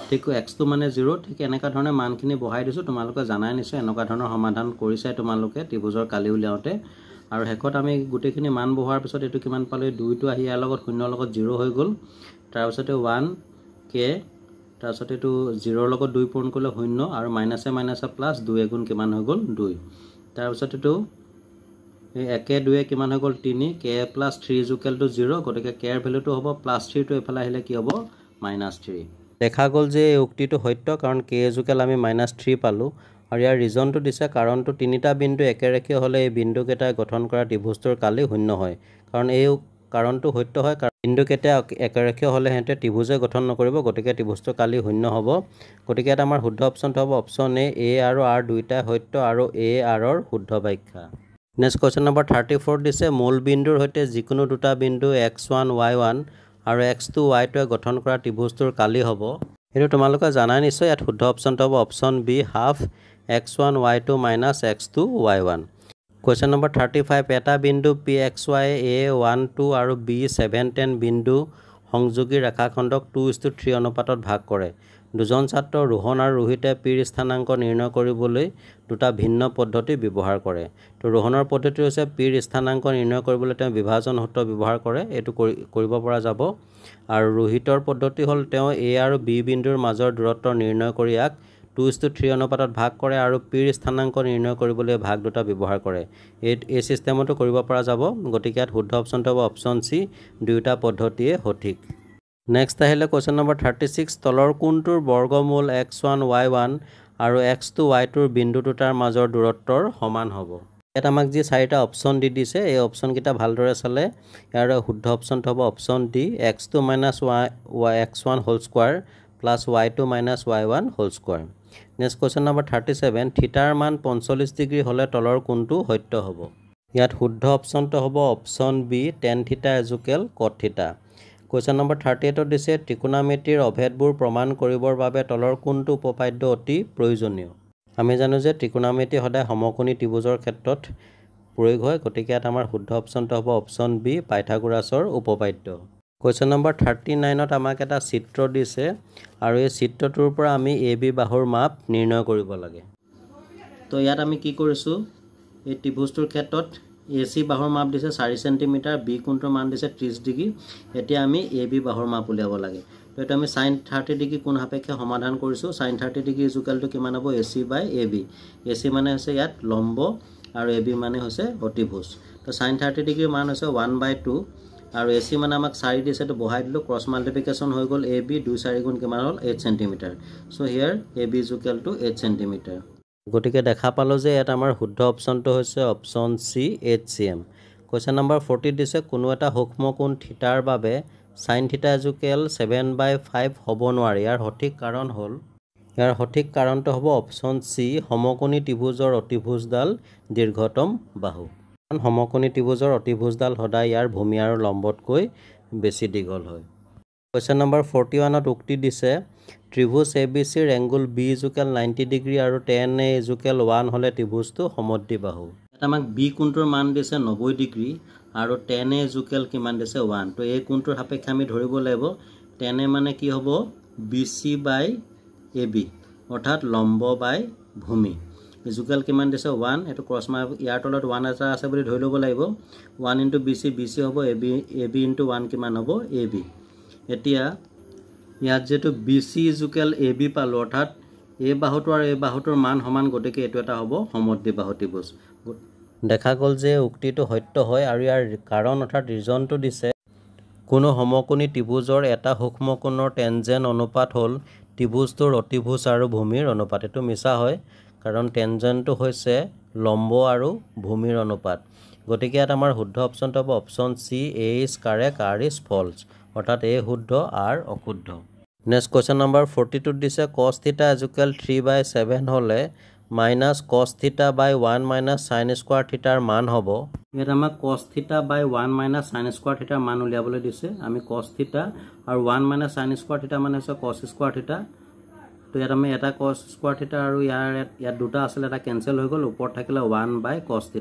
ঠিক x2 মানে 0 ঠিক এনেকা ধৰণে মানখিনি বহাই দিছো তোমালোকে জানাই নিশ্চয় এনেকা ধৰণৰ সমাধান কৰিছে তোমালোকে ত্ৰিভুজৰ কালি উলিয়াওতে আৰু হেকত আমি গুটেখিনি মান বহাৰ পিছত এটো কিমান পালে 2 টো আহি ইয়াৰ লগত 0 লগত 0 হৈ গল তাৰ পিছতে 1k তাৰ পিছতে এটো 0 ৰ লগত 2 পূৰণ কৰিলে 0 আৰু মাইনাসে মাইনাসে প্লাস 2 গুণ কিমান হৈ গল 2 তাৰ পিছতে এটো এই 1 2 কিমান হৈ গল 3 k + 3 = 0 গটিকে k ৰ ভ্যালুটো হ'ব +3 টো এফালে আহিলে কি হ'ব -3 দেখা গল যে এই উক্তিটো সত্য কাৰণ k = আমি -3 পালো আৰু ইয়াৰ ৰিজনটো দিছে কাৰণটো তিনিটা বিন্দু একেৰেখীয় হলে এই বিন্দু কেটা গঠন কৰা ত্ৰিভুজটোৰ কালি শূন্য হয় কাৰণ এই কাৰণটো সত্য হয় কাৰণ বিন্দু কেটা একেৰেখীয় হলে হেতে ত্ৰিভুজে গঠন নকৰিব গটিকে ত্ৰিভুজটো কালি শূন্য হ'ব গটিকে এটা আমাৰ শুদ্ধ অপচনটো হ'ব অপচন এ আৰু r দুইটা সত্য আৰু a r ৰ শুদ্ধ ব্যাখ্যা নেক্সট কোৱেশ্চন নম্বৰ 34 দিছে মূল বিন্দুৰ হৈতে যিকোনো দুটা বিন্দু x1 y1 আৰু x2 y2 গঠন কৰা ত্ৰিভুজটোৰ কালি হ'ব এটো তোমালোকে জানাই নিশ্চয় ইয়াত শুদ্ধ অপচনটো হ'ব অপচন B half x1 y2 minus x2 y1 Question number 35 এটা বিন্দু pxy a 1 2 আৰু b 7 10 বিন্দু সংযোগী ৰেখাখণ্ডক 2:3 অনুপাতত ভাগ কৰে দুজন ছাত্ৰ ৰোহন আৰু ৰোহিতে পিৰ স্থানাংক নিৰ্ণয় কৰিবলৈ দুটা ভিন্ন পদ্ধতি ব্যৱহাৰ কৰে তো ৰোহনৰ পদ্ধতি হৈছে পিৰ স্থানাংক নিৰ্ণয় কৰিবলৈ তেওঁ বিভাজন সূত্ৰ ব্যৱহাৰ কৰে এটো কৰিব পৰা যাব আৰু ৰোহিতৰ পদ্ধতি হ'ল তেওঁ a আৰু b বিন্দুৰ মাজৰ দূৰত্ব নিৰ্ণয় কৰি ইয়াক 2:3 অনুপাতত ভাগ কৰে আৰু পিৰ স্থানাংক নিৰ্ণয় কৰিবলৈ ভাগ দুটা ব্যৱহাৰ কৰে এই সিস্টেমটো কৰিব পৰা যাব গতিকে ইয়াত শুদ্ধ অপচনটো হ'ব অপচন সি দুটা পদ্ধতিয়ে সঠিক নেক্সট আহিলে কোৱেশ্চন নম্বৰ 36 তলৰ কোনটোৰ বৰ্গমূল x1 y1 আৰু x2 y2 বিন্দু দুটাৰ মাজৰ দূৰত্বৰ সমান হ'ব ইয়াত আমাক যি চাৰিটা অপচন দি দিছে এই অপচন কিটা ভালদৰে চালে ইয়াৰ শুদ্ধ অপচনটো হ'ব অপচন D x2 x1 whole square plus y2 minus y1 whole square. Next question number 37 থিটাৰ মান 45 ডিগ্ৰী হলে তলৰ কোনটো সত্য হ'ব ইয়াত শুদ্ধ অপচনটো হ'ব অপচন বি tan থিটা equal cot থিটা Question number 38 দিছে ত্ৰিকোণমিতিৰ অভেদবোৰ প্ৰমাণ কৰিবৰ বাবে তলৰ কোনটো উপপাদ্য অতি প্ৰয়োজনীয় আমি জানো যে ত্ৰিকোণমিতি সদায় সমকোণী ত্ৰিভুজৰ ক্ষেত্ৰত প্ৰয়োগ হয় গতিকে ইয়াত আমাৰ শুদ্ধ অপচনটো হ'ব অপচন বি পাইথাগোৰাছৰ উপপাদ্য Question number 39 আমাক এটা চিত্ৰ দিছে আৰু এই চিত্ৰটোৰ পৰা আমি AB বাহুৰ মাপ নিৰ্ণয় কৰিব লাগে তো ইয়াত আমি কি কৰিছো এই ত্ৰিভুজটোৰ ক্ষেত্ৰত AC বাহুৰ মাপ দিছে 4 cm B কোণটোৰ মান দিছে 30 ডিগ্ৰী এতিয়া আমি AB বাহুৰ মাপ উলিয়াব লাগে তো এটা আমি sin 30 ডিগ্ৰী কোণ সাপেক্ষে সমাধান কৰিছো sin 30 ডিগ্ৰী ইকুৱেলটো কিমান হ'ব AC বাই AB AC মানে হৈছে ইয়াত লম্ব আৰু AB মানে হৈছে অতিভুজ তো sin 30 ডিগ্ৰীৰ মান হৈছে 1/2 আৰু AC মানে আমাক 4 দিছে তো বহাই দিলো ক্ৰস মাল্টিপ্লিকেশন হৈ গল AB 2 4 গুণ কিমান হল 8 cm so here AB is equal to 8 cm গটিকে দেখা পালো যে এটা আমাৰ শুদ্ধ অপচনটো হৈছে অপচন সি 8 cm কোৱেশ্চন নম্বৰ 40 দিছে কোনো এটা সূক্ষ্ম কোণ থিটাৰ বাবে sin থিটা equal 7/5 হ'ব নোৱাৰে ইয়াৰ সঠিক কাৰণ হ'ল ইয়াৰ সঠিক কাৰণটো হ'ব অপচন সি সমকোণী ত্ৰিভুজৰ অতিভুজডাল দীৰ্ঘতম বাহু সমকোণী ত্ৰিভুজৰ অতিভুজডাল সদায় ইয়াৰ ভূমি আৰু লম্বতকৈ বেছি দীঘল হয় কোৱেশ্চন নম্বৰ 41 ত উক্তি দিছে ত্ৰিভুজ ABC ৰ এংগল B equal 90 ডিগ্ৰী আৰু tan A equal 1 হলে ত্ৰিভুজটো সমদ্বিবাহু এটা আমাক B কোণটোৰ মান দিছে 90 ডিগ্ৰী আৰু tan A equal কিমান দিছে 1 তো এই কোণটোৰ সাপেক্ষে আমি ধৰিব লাগিব tan A মানে কি হ'ব BC বাই AB অৰ্থাৎ লম্ব বাই ভূমি ইকুৱেল কিমান দিছে 1 এটো ক্ৰস মাৰ ইয়াৰ তলত 1 এটা আছে বুলি ধৰি লব লাগিব 1 * BC BC হ'ব AB AB * 1 কিমান হ'ব AB এতিয়া ইয়াত যেটো BC = AB পালো অৰ্থাৎ এই বাহুটো আৰু এই বাহুটোৰ মান সমান গতিকে এটো এটা হ'ব সমদ্বিবাহু ত্ৰিভুজ দেখা গল যে উক্তিটো সত্য হয় আৰু ইয়াৰ কাৰণ অৰ্থাৎ ৰিজনটো দিছে কোনো সমকোণী ত্ৰিভুজৰ এটা সূক্ষ্ম কোণৰ টেনজেন্ট অনুপাত হ'ল ত্ৰিভুজটোৰ অতিভুজ আৰু ভূমিৰ অনুপাত এটো মিছা হয় কাৰণ টেনজেন্টটো হৈছে লম্ব আৰু ভূমিৰ অনুপাত গতিকে ইয়াত আমাৰ শুদ্ধ অপচনটো হ'ব অপচন C A is correct R is false অৰ্থাৎ A শুদ্ধ R অশুদ্ধ নেক্সট কোৱেশ্চন নম্বৰ 42 দিছে cos θ equal 3/7 হলে minus cos θ by 1 minus sin square θ ৰ মান হ'ব ইয়াত আমাক cos θ by 1 minus sin square θ ৰ মান উলিয়াবলৈ দিছে আমি cos θ আৰু 1 minus sin square θ মানে হৈছে cos square θ তো ইয়াত আমি এটা cos square θ আৰু ইয়াত দুটা আছিল এটা কেনসেল হৈ গল ওপৰত থাকিলে 1 by cos θ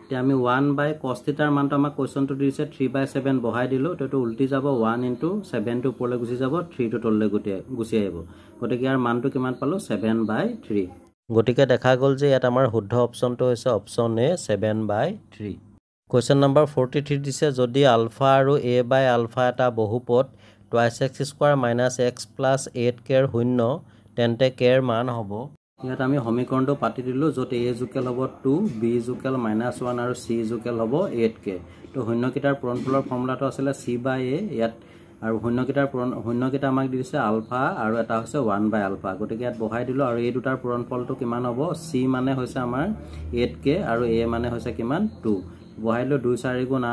এতিয়া আমি 1 by cos θ ৰ মানটো আমাক কোৱেশ্চনটো দিছে 3/7 বহাই দিলো তো এটো উল্টি যাব 1 * 7 টো ওপৰলৈ গুচি যাব 3 টো তললৈ গুচি আহিব গতিকে ইয়াৰ মানটো কিমান পালো 7/3 গতিকে দেখা গল যে ইয়াত আমাৰ শুদ্ধ অপচনটো হৈছে অপচন এ 7/3 কোৱেশ্চন নম্বৰ 43 দিছে যদি আলফা আৰু a বাই আলফা এটা বহুপদ twice x² - x + 8k ৰ শূন্য তেন্তে k ৰ মান হ'ব ইয়াত আমি সমীকৰণটো পাতি দিলো যত a equal হ'ব 2 b equal -1 আৰু c equal হ'ব 8k তো শূন্যকিটাৰ পূৰণফলৰ ফৰ্মুলাটো আছিল c/a ইয়াত আৰু শূন্যকিটা আমাক দিছে আলফা আৰু এটা হৈছে 1/আলফা গতিকে ইয়াত বহাই দিলো আৰু এই দুটাৰ পূৰণফলটো কিমান হ'ব c মানে হৈছে আমাৰ 8k আৰু a মানে হৈছে কিমান 2 বহাই দিলো 2 4 গুণ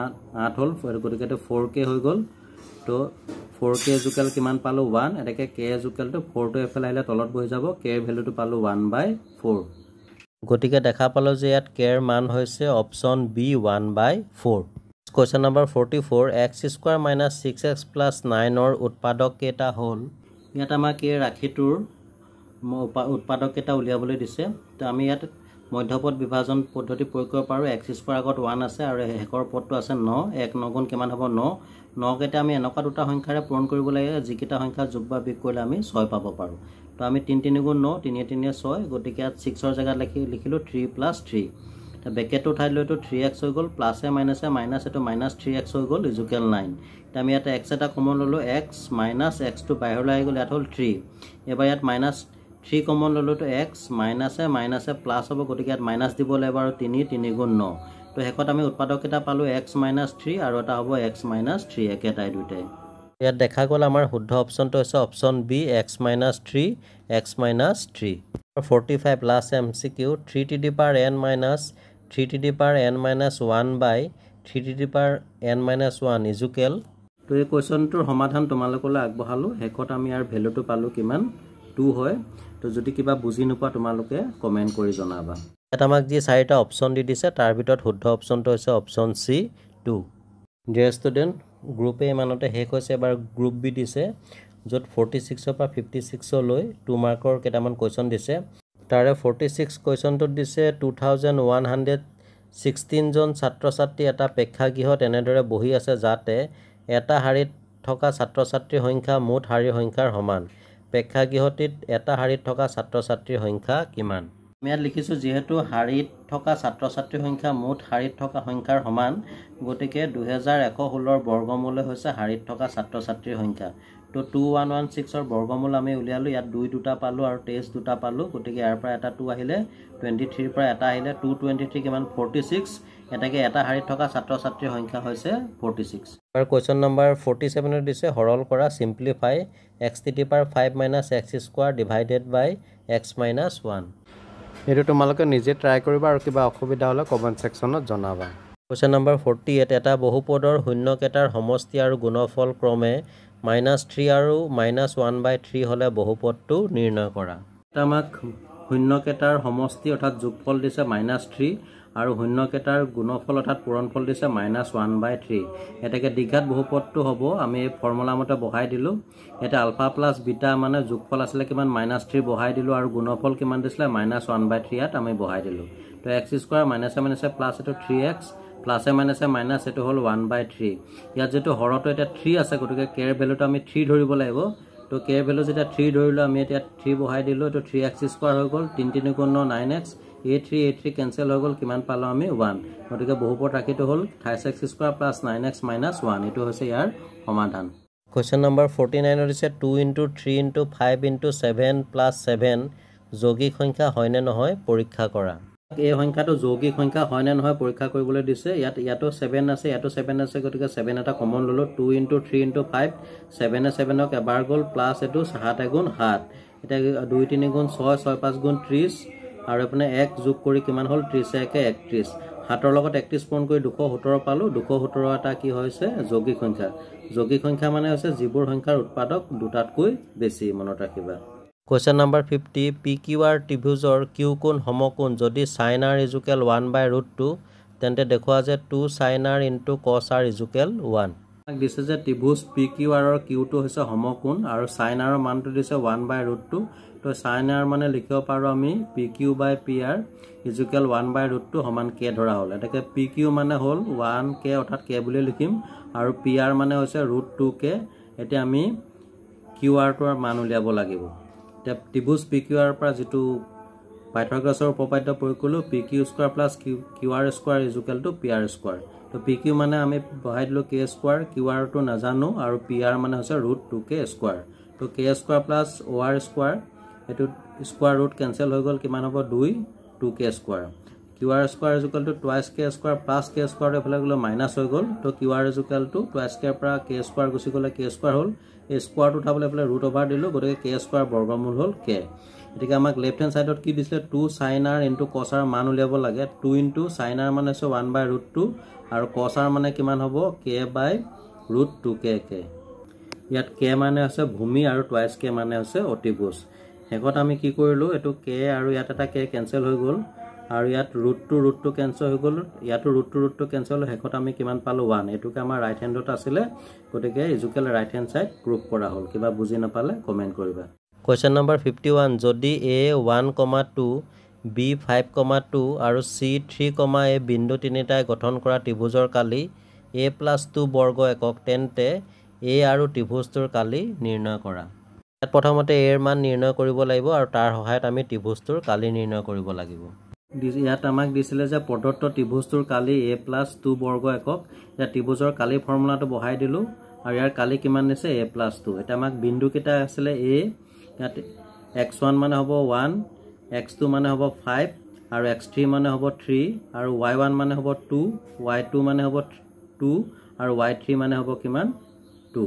8 হ'ল গতিকে এটো 4k হৈ গল তো 4k equal কিমান পালো 1 এটাকে k equal to 4 টো এফালে আহিলে তলত বহি যাব k ৰ ভ্যালুটো পালো 1/4 গতিকে দেখা পালো যে ইয়াত k ৰ মান হৈছে option b 1/4 Question number 44 x square minus 6x plus 9 or উৎপাদক কেইটা হ'ল ইয়াত আমাক এই ৰাশিটোৰ উৎপাদক কেইটা উলিয়াবলৈ দিছে তো আমি ইয়াত মধ্যপদ বিভাজন পদ্ধতি প্ৰয়োগ কৰিব পাৰোঁ x স্কয়াৰ আগত 1 আছে আৰু হেকৰ পদটো আছে 9 1 9 গুণ কিমান হ'ব 9 9 কেইটা আমি এনেকুৱা দুটা সংখ্যাৰে পূৰণ কৰিব লাগে যিকেইটা সংখ্যা যোগ বা বিয়োগ কৰিলে আমি 6 পাব পাৰোঁ তো আমি 3 3 গুণ 9 3 3 6 গতিকে ইয়াত 6 ৰ জায়গাত লিখিলো 3 + 3 তো ব্ৰেকেটটো উঠাই লৈ তো 3x হৈ গ'ল প্লাসে মাইনাসে মাইনাস এটো -3x হৈ গ'ল ইকুৱেল 9 তো আমি ইয়াত x এটা কমন ললো x - x টো বাহিৰলৈ আহি গ'ল ইয়াত হ'ল 3 এবাৰ ইয়াত -3 কমন ললো তো x মাইনাসে প্লাস হ'ব গতিকে ইয়াত মাইনাস দিব লাগিব আৰু 3 3 গুণ 9 তো হেকত আমি উৎপাদক এটা পালো x - 3 আৰু এটা হ'ব x - 3 একেটাই দুটাই ইয়াত দেখা গ'ল আমাৰ শুদ্ধ অপচনটো হৈছে অপচন B x - 3 x - 3 45 last MCQ 3 to the power n minus 3 to the power n minus 1 by 3 to the power n minus 1 is equal তো এই কোৱেশ্চনটোৰ সমাধান তোমালোকলৈ আগবঢ়ালো হেকত আমি ইয়াৰ ভ্যালুটো পালো কিমান 2 হয় তো যদি কিবা বুজি নোপোৱা তোমালোকে কমেন্ট কৰি জনাবা এটা আমাক যি চাৰিটা অপচন দি দিছে তাৰ ভিতৰত শুদ্ধ অপচনটো হৈছে অপচন C 2 dear student group A মানতে শেষ হৈছে এবাৰ গ্ৰুপ বি দিছে য'ত 46 পৰা 56 লৈ 2 মাৰ্কৰ কেইটামান কোৱেশ্চন দিছে তাৰে 46 কোৱেশ্চনটো দিছে 2116 জন ছাত্ৰ-ছাত্ৰী এটা প্ৰেক্ষাগৃহত এনেদৰে বহি আছে যাতে এটা শাৰীত থকা ছাত্ৰ-ছাত্ৰীৰ সংখ্যা মুঠ শাৰীৰ সংখ্যাৰ সমান প্ৰেক্ষাগৃহটিত এটা শাৰীত থকা ছাত্ৰ-ছাত্ৰীৰ সংখ্যা কিমান আমি ইয়াত লিখিছো যেহেতু শাৰীত থকা ছাত্ৰ-ছাত্ৰীৰ সংখ্যা মুঠ শাৰীত থকা সংখ্যাৰ সমান গতিকে 2116 ৰ বৰ্গমূল হৈছে শাৰীত থকা ছাত্ৰ-ছাত্ৰীৰ সংখ্যা তো 2116 ৰ বৰ্গমূল আমি উলিয়ালো ইয়াত 2 দুটা পালো আৰু টেষ্ট দুটা পালো গতিকে ইয়াৰ পৰা এটা 2 আহিলে 23 ৰ পৰা এটা আহিলে 223 কিমান 46 এটাকে এটা শাৰীত থকা ছাত্ৰ-ছাত্ৰীৰ সংখ্যা হৈছে 46 আৰু কোৱেশ্চন নম্বৰ 47 ৰ দিছে হৰল কৰা simplify x to the power 5 - x square divided by x - 1 এইটো তোমালোকে নিজে ট্ৰাই কৰিবা আৰু কিবা অসুবিধা হ'লে কমেন্ট সেকশনত জনাবা কোৱেশ্চন নম্বৰ 48 এটা বহুপদৰ শূন্যকেটাৰ সমষ্টি আৰু গুণফল ক্ৰমে -3 আৰু -1/3 হলে বহুপদটো নিৰ্ণয় কৰা এটা আমাক শূন্যকেটাৰ সমষ্টি অৰ্থাৎ যোগফল দিছে -3 আৰু শূন্যকেটাৰ গুণফল অৰ্থাৎ পূৰণফল দিছে -1/3 এটাকে দ্বিঘাত বহুপদটো হ'ব আমি এই ফৰ্মুলা মতে বহাই দিলো এটা আলফা প্লাস বিটা মানে যোগফল আছিল কিমান -3 বহাই দিলো আৰু গুণফল কিমান দিছিল -1/3 ইয়াত আমি বহাই দিলো তো x স্কয়াৰ - প্লাস এটো 3x প্লাসে মাইনাসে মাইনাস এটো হল 1/3 ইয়াত যেটো হৰটো এটা 3 আছে গতিকে k ৰ ভ্যালুটো আমি 3 ধৰিব লাগিব তো k ৰ ভ্যালু যেটা 3 ধৰিলো আমি এটা 3 বহাই দিলো তো 3x স্কয়াৰ হৈ গ'ল 3 3 গুণ 9x a3 কেনসেল হৈ গ'ল কিমান পালো আমি 1 গতিকে বহুপদ ৰাখিটো হল 28x স্কয়াৰ প্লাস 9x - 1 এটো হৈছে ইয়াৰ সমাধান কোৱেশ্চন নম্বৰ 49 ৰ দিছে 2 * 3 * 5 * 7 + 7 যৌগিক সংখ্যা হয় নে নহয় পৰীক্ষা কৰা এই সংখ্যাটো যৌগিক সংখ্যা হয় নে নহয় পৰীক্ষা কৰিবলৈ দিছে ইয়াতো 7 আছে ইয়াতো 7 আছে গতিকে 7 এটা কমন ললো 2 * 3 * 5 7 7ক এবাৰ গ'ল প্লাস এটো 7 গুণ 7 এটা 2 3 গুণ 6 6 5 গুণ 30 আৰু এপনে 1 যোগ কৰি কিমান হ'ল 30 1 31 7ৰ লগত 31 পূৰণ কৰি 217 পালো 217 এটা কি হৈছে যৌগিক সংখ্যা মানে হৈছে যিবোৰ সংখ্যাৰ উৎপাদক দুটাতকৈ বেছি মনত ৰাখিবা Question number 50 PQR ত্ৰিভুজৰ Q কোণ সমকোণ যদি sin r = 1/√2 তেন্তে দেখুৱা যে 2 sin r * cos r = 1 দিছে যে ত্ৰিভুজ PQR ৰ Q টো হৈছে সমকোণ আৰু sin r ৰ মানটো দিছে 1/√2 তো sin r মানে লিখিব পাৰো আমি PQ/PR = 1/√2 সমান k ধৰা হ'ল এটাকে PQ মানে হ'ল 1k অৰ্থাৎ k বুলি লিখিম আৰু PR মানে হৈছে √2k এতিয়া আমি QR টোৰ মান উলিয়াব লাগিব ত্ৰিভুজ PQR পৰা যেটো পাইথাগোৰাছৰ উপপাদ্য প্ৰয়োগ কৰিলো PQ² + QR² = PR²। তো PQ মানে আমি বহাই দিলো k² QR টো নাজানো আৰু PR মানে হৈছে √2k²। তো k² + OR² এটো স্কয়াৰ ৰুট কেনসেল হৈ গল কিমান হ'ব 2 2k²। QR² = twice k² + k² এফালে গলে মাইনাস হৈ গল তো QR = twice k পৰা k² গুছি গলে k² হল এই স্কয়াৰ টো উঠাবলৈ এফালে ৰুট ওভাৰ দিলো গতিকে k² বৰ্গমূল হল k এটিকে আমাক লেফট হ্যান্ড সাইডত কি দিছিলে 2 sin r * cos r মান উলিয়াব লাগে 2 * sin r মানে হৈছে 1/√2 আৰু cos r মানে কিমান হ'ব k/√2k ইয়াত k মানে আছে ভূমি আৰু twice k মানে আছে অতিভুজ হেকত আমি কি কৰিলো এটো k আৰু ইয়াত এটা k কেনসেল হৈ গল আৰু ইয়াত ৰুট টু কেঞ্চেল হৈ গ'ল ইয়াতো ৰুট টু কেঞ্চেল হ'ল শেষত আমি কিমান পালোঁ 1 এটুকে আমাৰ ৰাইট হেণ্ডত আছিলে গতিকে equal right hand side prove কৰা হ'ল কিবা বুজি নাপালে কমেন্ট কৰিবা কোৱেশ্চন নম্বৰ 51 যদি a 1,2 b 5,2 আৰু c 3,a বিন্দু তিনিটাই গঠন কৰা ত্ৰিভুজৰ কালি a + 2 বৰ্গ একক তেন্তে a আৰু ত্ৰিভুজটোৰ কালি নিৰ্ণয় কৰা ইয়াত প্ৰথমতে a এৰ মান নিৰ্ণয় কৰিব লাগিব আৰু তাৰ সহায়ত আমি ত্ৰিভুজটোৰ কালি নিৰ্ণয় কৰিব লাগিব ইয়াত আমাক দিছিলে যে প্ৰদত্ত ত্ৰিভুজটোৰ কালি a + 2 বৰ্গ একক ইয়াত ত্ৰিভুজৰ কালি ফৰ্মুলাটো বহাই দিলো আৰু ইয়াৰ কালি কিমান দিছে a + 2 এটা আমাক বিন্দু কেইটা আছিলে a ইয়াত x1 মানে হ'ব 1 x2 মানে হ'ব 5 আৰু x3 মানে হ'ব 3 আৰু y1 মানে হ'ব 2 y2 মানে হ'ব 2 আৰু y3 মানে হ'ব কিমান 2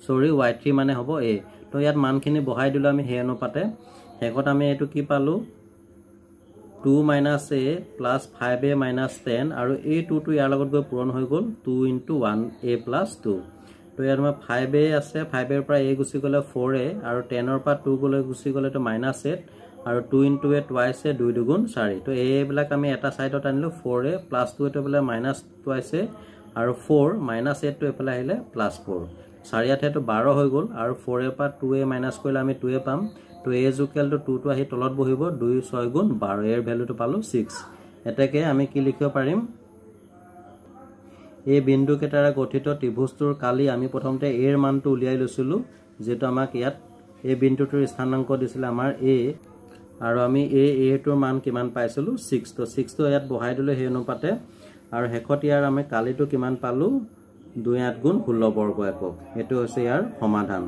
সৰি y3 মানে হ'ব a তো ইয়াত মানখিনি বহাই দিলো আমি হে অনুপাতে শেষত আমি এটো কি পালো 2 - a plus 5a minus 10 আৰু এই 2 টো ইয়াৰ লগত গৈ পূৰণ হৈ গ'ল 2 * 1a plus 2 তো ইয়াত আমাৰ 5a আছে 5a ৰ পৰা a গুছি গলে 4a আৰু 10 ৰ পৰা 2 গলে গুছি গলে তো -8 আৰু 2 * a twice a 2 2 গুণ 4 তো a বিলাক আমি এটা সাইডত আনিলো 4a plus 2 এটো বলে -twice a আৰু 4 -8 টো এফালে আহিলে +4 4 ইয়াত হেতু 12 হৈ গ'ল আৰু 4a পৰা 2a মাইনাস কৰিলে আমি 2a পাম তো a ইকুৱেল টু 2 টো আহি তলত বহিব 2 6 গুণ 12 এৰ ভ্যালুটো পালো 6 এটাকে আমি কি লিখিব পাৰিম এই বিন্দু কেটাৰা গঠিত ত্ৰিভুজটোৰ কালি আমি প্ৰথমতে a এৰ মানটো উলিয়াই লৈছিলো যেটো আমাক ইয়াত এই বিন্দুটোৰ স্থানাংক দিছিল আমাৰ a আৰু আমি a টোৰ মান কিমান পাইছিলো 6 তো 6 টো ইয়াত বহাই দিলে হে অনুপাতে আৰু শেষত ইয়াৰ আমি কালিটো কিমান পালো 2 8 গুণ 16 বৰ্গ একক এটো হৈছে ইয়াৰ সমাধান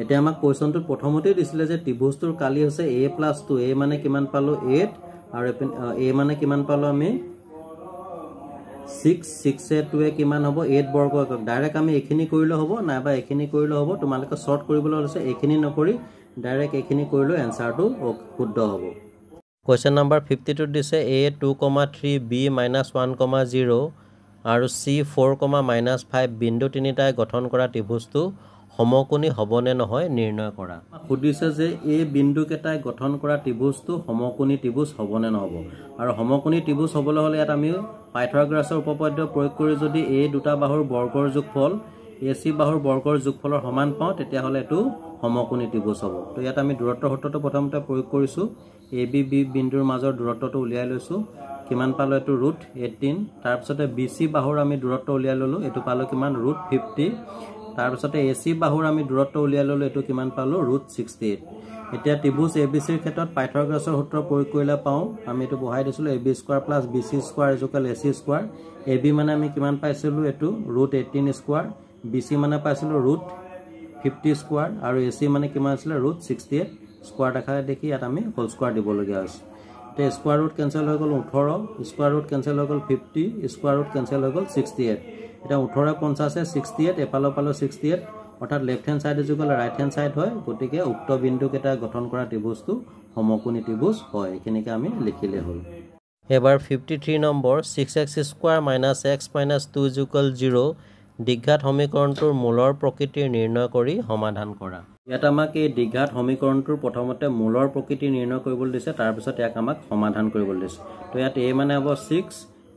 এটা আমাক কোৱেশ্চনটো প্ৰথমতে দিছিলে যে ত্ৰিভুজটোৰ কালি হৈছে a + 2 a মানে কিমান পালো 8 আৰু a মানে কিমান পালো আমি 6 6 এ 2 এ কিমান হ'ব 8 বৰ্গ একক ডাইৰেক্ট আমি এখিনি কৰিলে হ'ব নাইবা এখিনি কৰিলে হ'ব তোমালোকে শৰ্ট কৰিবলৈ হৈছে এখিনি নকৰি ডাইৰেক্ট এখিনি কৰিলে এনসাৰটো শুদ্ধ হ'ব কোৱেশ্চন নম্বৰ 52 দিছে a 2,3 b -1,0 আৰু c 4,-5 বিন্দু তিনিটাই গঠন কৰা ত্ৰিভুজটো সমকোণী হ'বনে নহয় নিৰ্ণয় কৰা সুধিছে যে এই বিন্দু কেটাই গঠন কৰা ত্ৰিভুজটো সমকোণী ত্ৰিভুজ হ'বনে নহ'ব আৰু সমকোণী ত্ৰিভুজ হ'বলৈ হ'লে ইয়াত আমি পাইথাগোৰাছৰ উপপাদ্য প্ৰয়োগ কৰি যদি এই দুটা বাহুৰ বৰ্গৰ যোগফল ac বাহুৰ বৰ্গৰ যোগফলৰ সমান পাওঁ তেতিয়া হ'লে এটো সমকোণী ত্ৰিভুজ হ'ব তো ইয়াত আমি দূৰত্বৰ সূত্ৰটো প্ৰথমতে প্ৰয়োগ কৰিছো ab b বিন্দুৰ মাজৰ দূৰত্বটো উলিয়াই লৈছো কিমান পালো এটো √18 তাৰ পিছতে bc বাহুৰ আমি দূৰত্ব উলিয়াই ললো এটো পালো কিমান √50 তাৰ পিছতে AC বাহুৰ আমি দূৰত্ব উলিয়াই ললো এটো কিমান পালো √68 এতিয়া ত্ৰিভুজ ABC ৰ ক্ষেত্ৰত পাইথাগোৰাছৰ সূত্ৰ প্ৰয়োগ কৰিলে পাও আমি এটো বহাই দিছিলো ab² + bc² = ac² ab মানে আমি কিমান পাইছিলো এটো √18² bc মানে পাইছিলো √50² আৰু ac মানে কিমান আছিল √68 স্কয়াৰ দেখা দেখি ইয়াত আমি হোল স্কয়াৰ দিব লগিয়া হৈছে তে স্কয়াৰ ৰুট কেনসেল হৈ গ'ল 18 স্কয়াৰ ৰুট কেনসেল হৈ গ'ল 50 স্কয়াৰ ৰুট কেনসেল হৈ গ'ল 68 এটা 18 50 68 এফালে পালো 68 অৰ্থাৎ left hand side equal right hand side হয় গতিকে উক্ত বিন্দু কেটা গঠন কৰা ত্ৰিভুজটো সমকোণী ত্ৰিভুজ হয় এখিনিকে আমি লিখিলে হ'ল এবাৰ 53 নম্বৰ 6x² - x - 2 = 0 দ্বিঘাত সমীকৰণটোৰ মূলৰ প্ৰকৃতি নিৰ্ণয় কৰি সমাধান কৰা ইয়াত আমাক এই দ্বিঘাত সমীকৰণটোৰ প্ৰথমতে মূলৰ প্ৰকৃতি নিৰ্ণয় কৰিবলৈ দিছে তাৰ পিছত ইয়াক আমাক সমাধান কৰিবলৈ দিছে তো ইয়াত a মানে হ'ব 6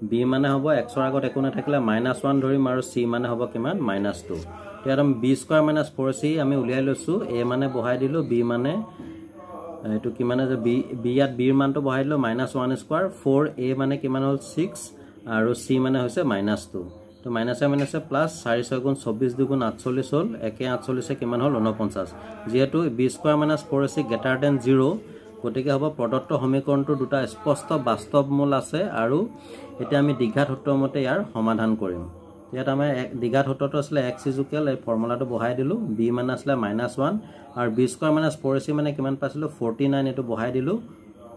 b মানে হ'ব x ৰ আগত একো নাথাকিলে -1 ধৰিম আৰু c মানে হ'ব কিমান -2 তো ইয়াত আমি b² - 4c আমি উলিয়াই লৈছো a মানে বহাই দিলো b মানে এটো কিমান আছে b ইয়াত b ৰ মানটো বহাই দিলো -1² 4a মানে কিমান হ'ল 6 আৰু c মানে হৈছে -2 তো -a প্লাস 4 6 গুণ 24 2 গুণ 48 হল 1 48 কিমান হল 49 যেহেতু b² - 4ac গ্ৰেটাৰ দেন 0 গতিকে হ'ব প্ৰদত্ত সমীকৰণটোৰ দুটা স্পষ্ট বাস্তৱ মূল আছে আৰু এতিয়া আমি দ্বিঘাত সূত্ৰ মতে ইয়াৰ সমাধান কৰিম ইয়াত আমাৰ দ্বিঘাত সূত্ৰটো আছিল x ইকুৱেল এই ফৰ্মুলাটো বহাই দিলো b মানে আছিল -1 আৰু b² - 4ac মানে কিমান পাইছিলো 49 এটো বহাই দিলো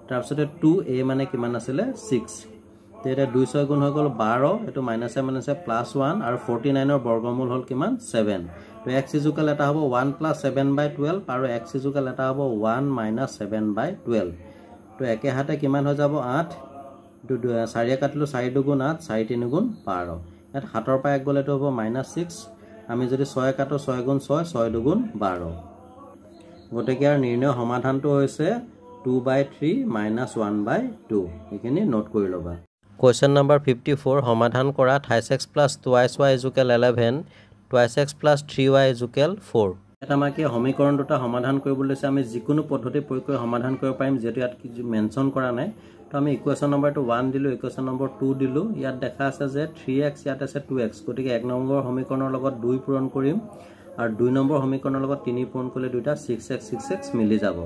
তাৰ পিছতে 2a মানে কিমান আছিল 6 তেৰে 2 6 গুণ হৈ গ'ল 12 এটো -a +1 আৰু 49 ৰ বৰ্গমূল হল কিমান 7 তো x ইকুৱেল এটা হ'ব 1 + 7/12 আৰু x ইকুৱেল এটা হ'ব 1 - 7/12 তো একে হাতে কিমান হৈ যাব 8 4 কাটিলো 4 2 গুণ 8 4 3 গুণ 12 ইয়াত 7 ৰ পৰা 1 গলে তো হ'ব -6 আমি যদি 6 কাটো 6 গুণ 6 6 2 গুণ 12 গতিকে আৰু নিৰ্ণয় সমাধানটো হৈছে 2/3 minus 1/2 এইখিনি নোট কৰি ল'বা Question number 54 সমাধান কৰা 28x plus 2y is equal 11 2x plus 3y is equal 4 এটা আমাক এই সমীকৰণ দুটা সমাধান কৰিবলৈ আমি যিকোনো পদ্ধতি প্ৰয়োগ কৰি সমাধান কৰিব পাৰিম যেটো ইয়াত মেনশন কৰা নাই তো আমি ইকুৱেশ্যন নম্বৰটো 1 দিলো ইকুৱেশ্যন নম্বৰ 2 দিলো ইয়াত দেখা আছে যে 3x ইয়াত আছে 2x গতিকে 1 নম্বৰ সমীকৰণৰ লগত 2 পূৰণ কৰিম আৰু 2 নম্বৰ সমীকৰণৰ লগত 3 পূৰণ কৰিলে দুটা 6x 6x মিলি যাব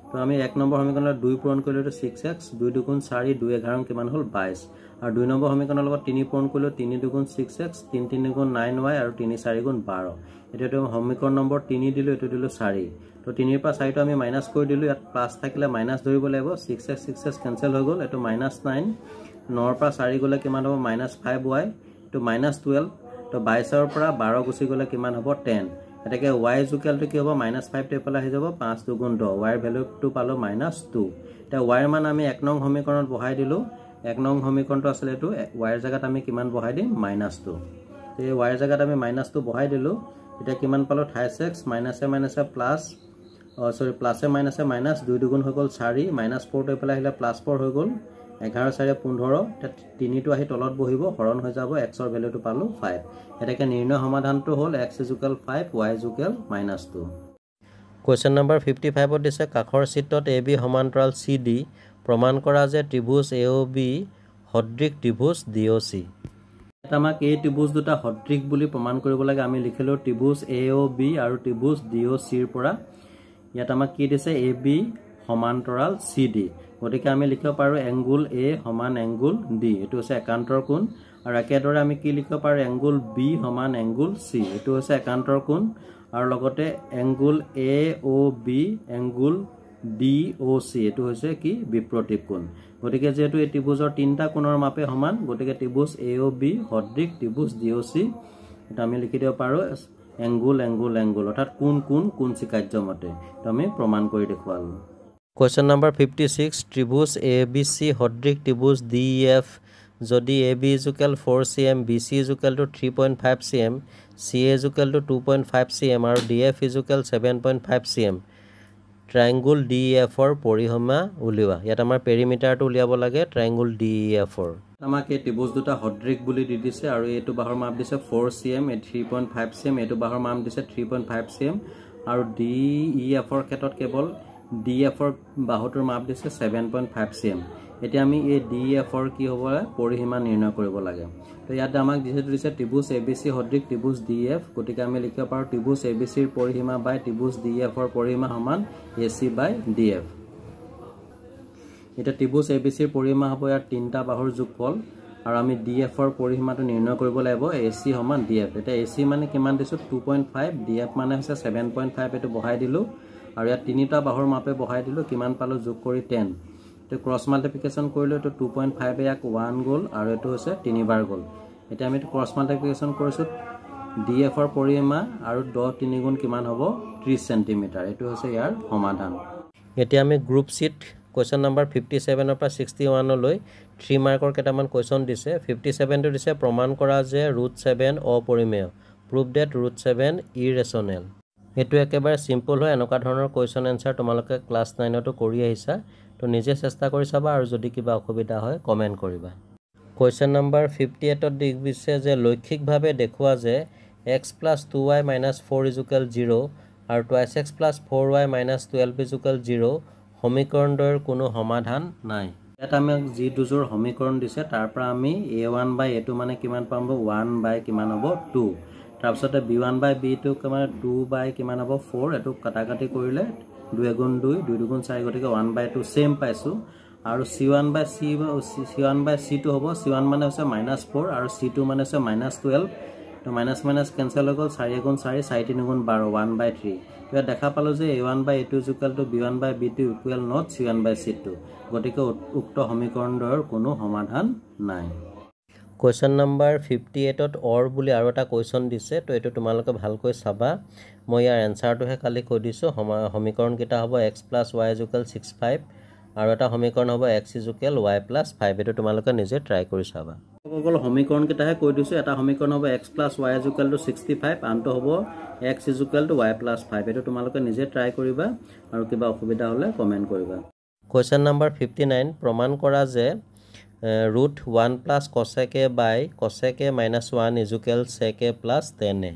তো আমি 1 নম্বৰ সমীকৰণৰ 2 পূৰণ কৰিলে 6x 2 দুগুণ 4 2 11 কিমান হ'ল 22 আৰু 2 নম্বৰ সমীকৰণৰ লগত 3 পূৰণ কৰিলে 3 দুগুণ 6x 3 3 গুণ 9y আৰু 3 4 গুণ 12 এটো সমীকৰণ নম্বৰ 3 দিলো এটো দিলো 4 তো 3 ৰ পৰা 4 টো আমি মাইনাস কৰি দিলো ইয়াত প্লাস থাকিলে মাইনাস ধৰিব লাগিব 6x 6x কেনসেল হৈ গল এটো -9 9 ৰ পৰা 4 গলে কিমান হ'ব -5y তো -12 তো 22 ৰ পৰা 12 গুচি গলে কিমান হ'ব 10 এটাকে y ইকুৱেল টু কি হ'ব -5 তে পেলা হৈ যাব 5 দুগুণ 10 y ৰ ভ্যালুটো পালো -2 এটা y ৰ মান আমি 1 নং সমীকৰণত বহাই দিলো 1 নং সমীকৰণটো আছিল এটো y ৰ জায়গাত আমি কিমান বহাই দিম -2 তে y ৰ জায়গাত আমি -2 বহাই দিলো এটা কিমান পালো 28x মাইনাসে প্লাস সরি প্লাসে মাইনাসে মাইনাস 2 দুগুণ হৈ গল 4 -4 তে পেলা আহিলে +4 হৈ গল 11 4 15 3 টো আহি তলত বহিব হৰণ হৈ যাব x ৰ ভ্যালুটো পালো 5 এটাকে নিৰ্ণয় সমাধানটো হ'ল x = 5 y = -2 Question number 55 ত দিছে কাখৰ চিত্ৰত AB সমান্তৰাল CD প্ৰমাণ কৰা যে ত্ৰিভুজ AOB সদৃশ ত্ৰিভুজ DOC এটা আমাক এই ত্ৰিভুজ দুটা সদৃশ বুলি প্ৰমাণ কৰিব লাগে আমি লিখিলো ত্ৰিভুজ AOB আৰু ত্ৰিভুজ DOC ৰ পৰা ইয়াত আমাক কি দিছে AB সমান্তৰাল CD গতিকে আমি লিখিব পাৰো এংগুল A সমান এংগুল D এটো হৈছে একান্তৰ কোণ আৰু একেদৰে আমি কি লিখিব পাৰো এংগুল B সমান এংগুল C এটো হৈছে একান্তৰ কোণ আৰু লগতে এংগুল AOB এংগুল DOC এটো হৈছে কি বিপৰীত কোণ গতিকে যেহেতু এই ত্ৰিভুজৰ তিনটা কোণৰ মাপে সমান গতিকে ত্ৰিভুজ AOB সদৃশ ত্ৰিভুজ DOC এটা আমি লিখি দিব পাৰো এংগুল এংগুল এংগুল অৰ্থাৎ কোণ চিকাৰ্য মতে তো আমি প্ৰমাণ কৰি দেখুৱালো Question number 56 ত্ৰিভুজ ABC সদৃশ ত্ৰিভুজ DEF যদি AB = 4 cm BC = 3.5 cm CA = 2.5 cm আৰু DF = 7.5 cm ট্ৰায়াঙ্গল DEF ৰ পৰিসীমা উলিওৱা ইয়াত আমাৰ পেৰিমিটাৰটো উলিয়াব লাগে ট্ৰায়াঙ্গল DEF ৰ আমাক এই ত্ৰিভুজ দুটা সদৃশ বুলি দি দিছে আৰু এইটো বাহুৰ মাপ দিছে 4 cm এ 3.5 cm এইটো বাহুৰ মাপ দিছে 3.5 cm আৰু DEF ৰ ক্ষেত্ৰত কেৱল DF ৰ বাহুটোৰ মাপ দিছে 7.5 cm এতিয়া আমি এই DEF ৰ কি হ'ব পৰিসীমা নিৰ্ণয় কৰিব লাগে তো ইয়াত আমাক দিছে ত্ৰিভুজ ABC সদৃশ ত্ৰিভুজ DEF গতিকে আমি লিখিব পাৰো ত্ৰিভুজ ABC ৰ পৰিসীমা বাই ত্ৰিভুজ DEF ৰ পৰিসীমা সমান AC বাই DF এটা ত্ৰিভুজ ABC ৰ পৰিসীমা হ'ব ইয়াত তিনটা বাহুৰ যোগফল আৰু আমি DF ৰ পৰিসীমাটো নিৰ্ণয় কৰিব লাগিব AC সমান DF এটা AC মানে কিমান দিছো 2.5 DF মানে হৈছে 7.5 এটো বহাই দিলো আৰু ইয়াত তিনিটা বাহুৰ মাপে বহাই দিলো কিমান পালো যোগ কৰি 10 তো ক্ৰস মাল্টিপ্লিকেশন কৰিলে তো 2.5 ইয়াক 1 গল আৰু এটো হৈছে 3 বাৰ গল এটা আমি ক্ৰস মাল্টিপ্লিকেশন কৰিছো DF ৰ পৰিসীমা আৰু 10 3 গুণ কিমান হ'ব 30 cm এটো হৈছে ইয়াৰ সমাধান এতিয়া আমি গ্ৰুপ সিট Question number 57 ৰ পৰা 61 লৈ 3 মাৰ্কৰ কেটামান কোৱেশ্চন দিছে 57 টো দিছে প্ৰমাণ কৰা যে √7 অপৰিমেয় prove that √7 irrational এটো একেবাৰে সিম্পল হয় এনেকুৱা ধৰণৰ কোৱেশ্চন আনসাৰ তোমালোকে ক্লাস 9 তো কৰি আহিছা তো নিজে চেষ্টা কৰি চাবা আৰু যদি কিবা অসুবিধা হয় কমেন্ট কৰিবা Question number 58 ত দিছে যে লৈখিকভাৱে দেখুৱা যে x + 2y - 4 = 0 আৰু 2x + 4y - 12 = 0 সমীকৰণৰ কোনো সমাধান নাই এটা আমি যি দুজোৰ সমীকৰণ দিছে তাৰ পৰা আমি a1 বাই a2 মানে কিমান পাম 1 বাই কিমান হ'ব 2 তাৰ পিছতে b1 বাই b2 কিমান 2 বাই কিমান হ'ব 4 এটো কাটাকাটি কৰিলে 2 গুণ 2 2 দুগুণ 4 গতিকে 1 বাই 2 সেম পাইছো আৰু c1 বাই c2 হ'ব c1 মানে হৈছে -4 আৰু c2 মানে হৈছে -12 তো মাইনাস মাইনাস ক্যান্সেল হৈ গল 4 গুণ 4 4 3 গুণ 12 1/3 তো দেখা পালো যে a1 by a2 b1 by b2 equal not c1 by c2 গতিকে উক্ত সমীকৰণৰ কোনো সমাধান নাই Question number 58 ত or বুলি আৰু এটা কোৱেশ্চন দিছে তো এটো তোমালোকে ভালকৈ চাবা মই ইয়াৰ এনসাৰটোহে খালি কৈ দিছো সমীকৰণ কিটা হ'ব x + y = 65 আৰু এটা সমীকৰণ হ'ব x = y + 5 এটো তোমালোকে নিজে ট্ৰাই কৰি চাবা সকল সমীকৰণ কিটাহে কৈ দিছো এটা সমীকৰণ হ'ব x + y = 65 আনটো হ'ব x = y + 5 এটো তোমালোকে নিজে ট্ৰাই কৰিবা আৰু কিবা অসুবিধা হলে কমেন্ট কৰিবা Question number 59 প্ৰমাণ কৰা যে root 1 plus cosec a by cosec a minus 1 is equal sec a plus tan a.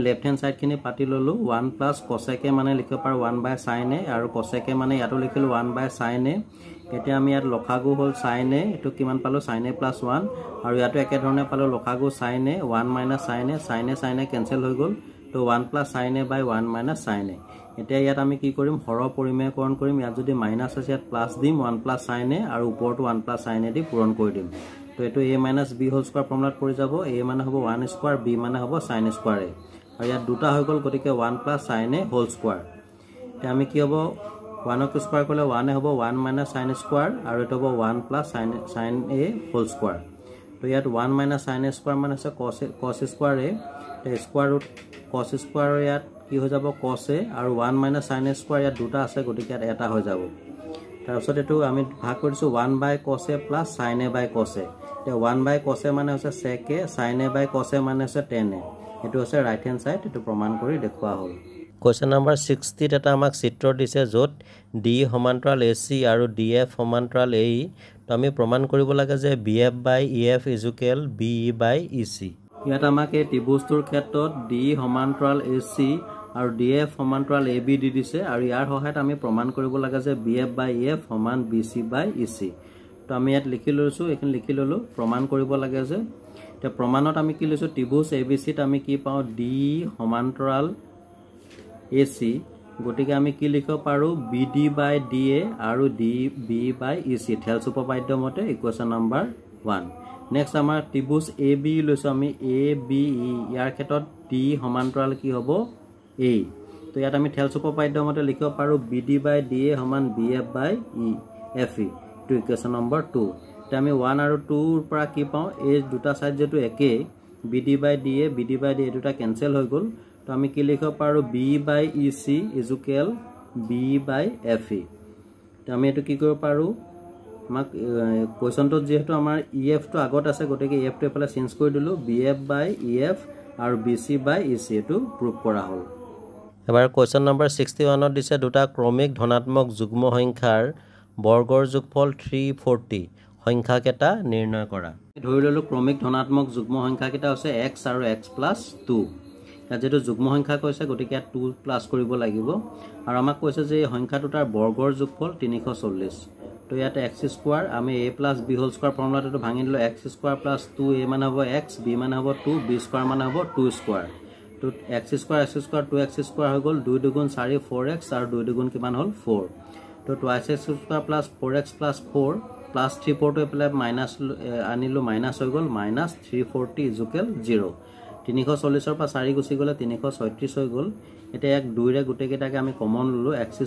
Left hand side খিনি পাতি ললো 1 plus cosec a মানে লিখিব পাৰো 1 by sin a আৰু cosec a মানে ইয়াতো লিখিলো 1 by sin a. এতিয়া আমি ইয়াত লখাগু হল sin a এটো কিমান পালো sin a plus 1 আৰু ইয়াতো একে ধৰণে পালো লখাগু sin a 1 minus sin a sin a cancel হৈ গল তো 1 plus sin a by 1 minus sin a. এতিয়া ইয়াত আমি কি কৰিম হৰ পৰিমেয়কৰণ কৰিম ইয়াত যদি মাইনাস আছে ইয়াত প্লাস দিম 1 plus sin a আৰু ওপৰটো 1 plus sin a দি পূৰণ কৰি দিম তো এটো a minus b whole square ফৰ্মুলাত পৰি যাব a মানে হ'ব 1 স্কয়াৰ b মানে হ'ব sin স্কয়াৰ a আৰু ইয়াত দুটা হৈ গল গতিকে 1 plus sin a whole square তে আমি কি হ'ব 1 ক স্কয়াৰ কৰিলে 1 এ হ'ব 1 minus sin স্কয়াৰ আৰু এটো হ'ব 1 plus sin a whole square তো ইয়াত 1 minus sin a স্কয়াৰ মানে আছে cos স্কয়াৰ a তে স্কয়াৰ ৰুট cos স্কয়াৰ ইয়াত কি হৈ যাব cos a আৰু 1 minus sin a স্কয়াৰ ইয়াত দুটা আছে গতিকে ইয়াত এটা হৈ যাব তাৰ পিছত এটো আমি ভাগ কৰিছো 1 by cos a plus sin a by cos a তে 1 by cos a মানে হৈছে sec a sin a by cos a মানে হৈছে tan a এটো আছে রাইট হ্যান্ড সাইড এটো প্ৰমাণ কৰি দেখুৱা হ'ল কোৱেশ্চন নম্বৰ 60 এটা আমাক চিত্ৰ দিছে যত d সমান্তৰাল ac আৰু df সমান্তৰাল ae তো আমি প্ৰমাণ কৰিব লাগে যে bf by ef is equal be by ec ইয়াত আমাক এই ত্ৰিভুজটোৰ ক্ষেত্ৰত d সমান্তৰাল ac আৰু df সমান্তৰাল ab দি দিছে আৰু ইয়াৰ সহায়ত আমি প্ৰমাণ কৰিব লাগে যে bf by ef সমান bc by ec তো আমি ইয়াত লিখি লৈছো এখন লিখি ললো প্ৰমাণ কৰিব লাগে যে তে প্ৰমাণত আমি কি লৈছো ত্ৰিভুজ abc ত আমি কি পাও d সমান্তৰাল ac গটিকে আমি কি লিখিব পাৰো bd by da আৰু db by ec থেলছ উপপাদ্য মতে ইকুৱেশ্যন নম্বৰ 1 নেক্সট আমাৰ ত্ৰিভুজ ab লৈছো আমি abe ইয়াৰ ক্ষেত্ৰত d সমান্তৰাল কি হ'ব a তো ইয়াত আমি থেলছ উপপাদ্য মতে লিখিব পাৰো bd by da সমান bf by efe to equation number 2 তে আমি 1 আৰু 2 ৰ পৰা কি পাও এই দুটা সাইড যেটো একে bd by da দুটা কেনসেল হৈ গল তো আমি কি লিখিব পাৰো b by ec is equal b by fe তো আমি এটো কি কৰিব পাৰো আমাক কোৱেশ্চনটো যেহেতু আমাৰ ef টো আগত আছে গতিকে ef টো এফালে চেঞ্জ কৰি দিলো bf by ef আৰু bc by ec টো প্ৰুভ কৰা হ'ল এবাৰ কোৱেশ্চন নম্বৰ 61 ত দিছে দুটা ক্ৰমিক ধনাত্মক যুগ্ম সংখ্যাৰ বৰ্গৰ যোগফল 340 সংখ্যা কেটা নিৰ্ণয় কৰা ধৰি ললো ক্ৰমিক ধনাত্মক যুগ্ম সংখ্যা কেটা আছে x আৰু x + 2 যেটো যুগ্ম সংখ্যা কৈছে গতিকে 2 প্লাস কৰিব লাগিব আৰু আমাক কৈছে যে এই সংখ্যা দুটাৰ বৰ্গৰ যোগফল 340 তো ইয়াত x² আমি a + b হোল স্কয়াৰ ফৰ্মুলাটো ভাঙি দিলো x² + 2a মানে হ'ব x b মানে হ'ব 2 b² মানে হ'ব 2² তো x² 2x² হৈ গল 2 দুগুণ 4 4x আৰু 2 দুগুণ কিমান হ'ল 4 তো 2x² + 4x + 4 plus 340 apply minus আনিলো মাইনাস হৈ গল মাইনাস 340 ইকুৱেল 0 340 ৰ পৰা 4 গুছি গলে 336 হৈ গল এটা এক 2 ৰে গুটে কেটাকে আমি কমন ললো x²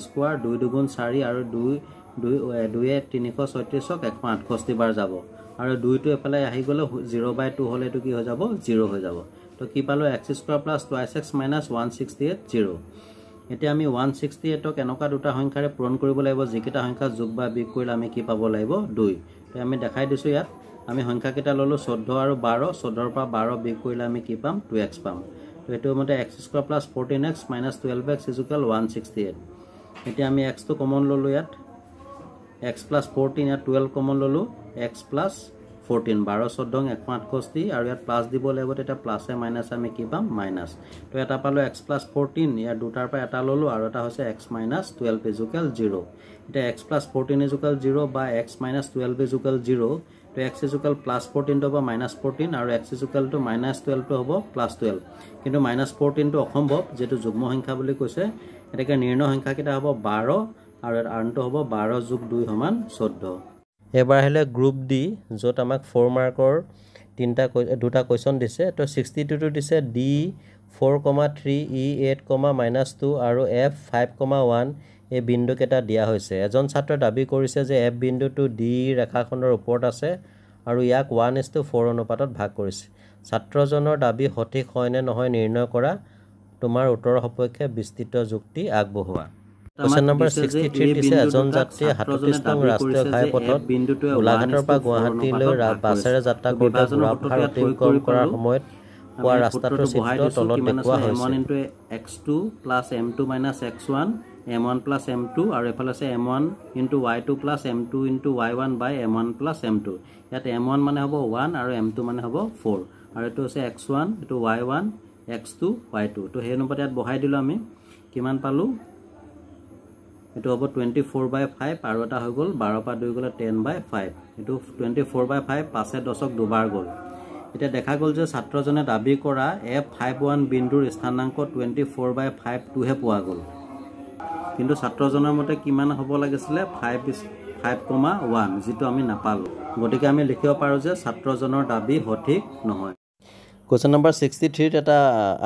2 দুগুণ 4 আৰু 2 এ 336ক 168 বাৰ যাব আৰু 2 টো এপ্লাই আহি গলে 0/2 হলে এটো কি হৈ যাব 0 হৈ যাব তো কি পালো x² + 2x - 168 0 এতিয়া আমি 168 ক এনেকা দুটা সংখ্যাৰে পূৰণ কৰিব লাগিব যিকেটা সংখ্যা যোগ বা বিয়োগ কৰিলে আমি কি পাব লাগিব 2 তো আমি দেখাই দিছো ইয়াত আমি সংখ্যা কেটা ললো 14 আৰু 12 14 ৰ পৰা 12 বিয়োগ কৰিলে আমি কি পাম 2x পাম তো এটো মতে x² + 14x - 12x = 168 এতিয়া আমি x টো কমন ললো ইয়াত x + 14 ইয়াত 12 কমন ললো x + 14 12 14 168 আৰু ইয়াত প্লাস দিব লাগিব এটা প্লাসে মাইনাস আমি কি পাম মাইনাস তো এটা পালো x + 14 ইয়াৰ দুটাৰ পৰা এটা ললো আৰু এটা হৈছে x - 12 = 0 এটা x + 14 = 0 বা x - 12 = 0 তো x = +14 টো বা -14 আৰু x = -12 টো হ'ব +12 কিন্তু -14 টো অসম্ভৱ যেটো যুগ্ম সংখ্যা বুলি কৈছে এটাকে নিৰ্ণয় সংখ্যা কেটা হ'ব 12 আৰু আনটো হ'ব 12 + 2 = 14 এবাৰ হলে গ্ৰুপ ডি যত আমাক 4 মাৰ্কৰ দুটা কোৱেশ্চন দিছে তো 62 টো দিছে ডি 4,3 ই 8,-2 আৰু এফ 5,1 এই বিন্দু কেটা দিয়া হৈছে এজন ছাত্ৰই দাবী কৰিছে যে এফ বিন্দুটো ডি ৰেখাখনৰ ওপৰত আছে আৰু ইয়াক 1:4 অনুপাতত ভাগ কৰিছে ছাত্ৰজনৰ দাবী সঠিক হয় নে নহয় নিৰ্ণয় কৰা তোমাৰ উত্তৰৰ সপক্ষে বিস্তৃত যুক্তি আগবঢ়োৱা Question number 63 দিছে এজন যাত্ৰীয়ে 37 নং ৰাষ্ট্ৰীয় ঘাইপথত গোলাঘাটৰ পৰা গুৱাহাটীলৈ বাছেৰে যাত্ৰা কৰোঁতে ঘোঁৰাফাৰ অতিক্ৰম কৰাৰ সময়ত পোৱা ৰাস্তাটোৰ চিত্ৰ তলত দেখুওৱা হৈছে m1 * x2 + m2 - x1 m1 plus m2 আৰু এফালে আছে m1 into y2 plus m2 into y1 বাই m1 প্লাছ m2 ইয়াত m1 মানে হ'ব 1 আৰু m2 মানে হ'ব 4 আৰু এটো আছে x1 এটো y1 x2 y2 তো সেই অনুপাতে ইয়াত বহাই দিলো আমি কিমান পালো এটো হ'ব 24/5 আৰু এটা হৈ গল 12 পা 2 গলে 10/5 এটো 24/5 5 10ক দুবাৰ গল এটা দেখা গল যে ছাত্ৰজনে দাবী কৰা f51 বিন্দুৰ স্থানাংক 24/5 টোহে পোৱা গল কিন্তু ছাত্ৰজনৰ মতে কিমান হ'ব লাগিছিল 5.1 যেটো আমি নাপালো গতিকে আমি লিখিব পাৰো যে ছাত্ৰজনৰ দাবী সঠিক নহয় Question number 63 এটা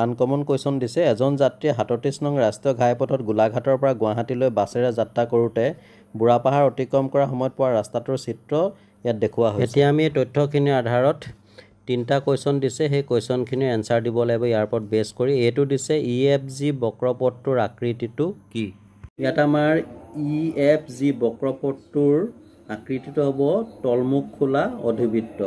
আনকমন কোৱেশ্চন দিছে এজন যাত্ৰীয়ে 37 নং ৰাষ্ট্ৰীয় ঘাইপথত গোলাঘাটৰ পৰা গুৱাহাটীলৈ বাছেৰে যাত্ৰা কৰোতে বুঢ়াপাহাৰ অতিক্ৰম কৰা সময়ত পোৱা ৰাস্তাটোৰ চিত্ৰ ইয়াত দেখুওৱা হৈছে এতিয়া আমি এই তথ্যখিনিৰ আধাৰত তিনটা কোৱেশ্চন দিছে সেই কোৱেশ্চনখিনিৰ এনসাৰ দিব লাগিব ইয়াৰ ওপৰত বেছ কৰি এটো দিছে EFG বক্ৰপথটোৰ আকৃতিটো কি ইয়াত আমাৰ EFG বক্ৰপথটোৰ আকৃতিটো হ'ব তলমুখ খোলা অধিবৃত্ত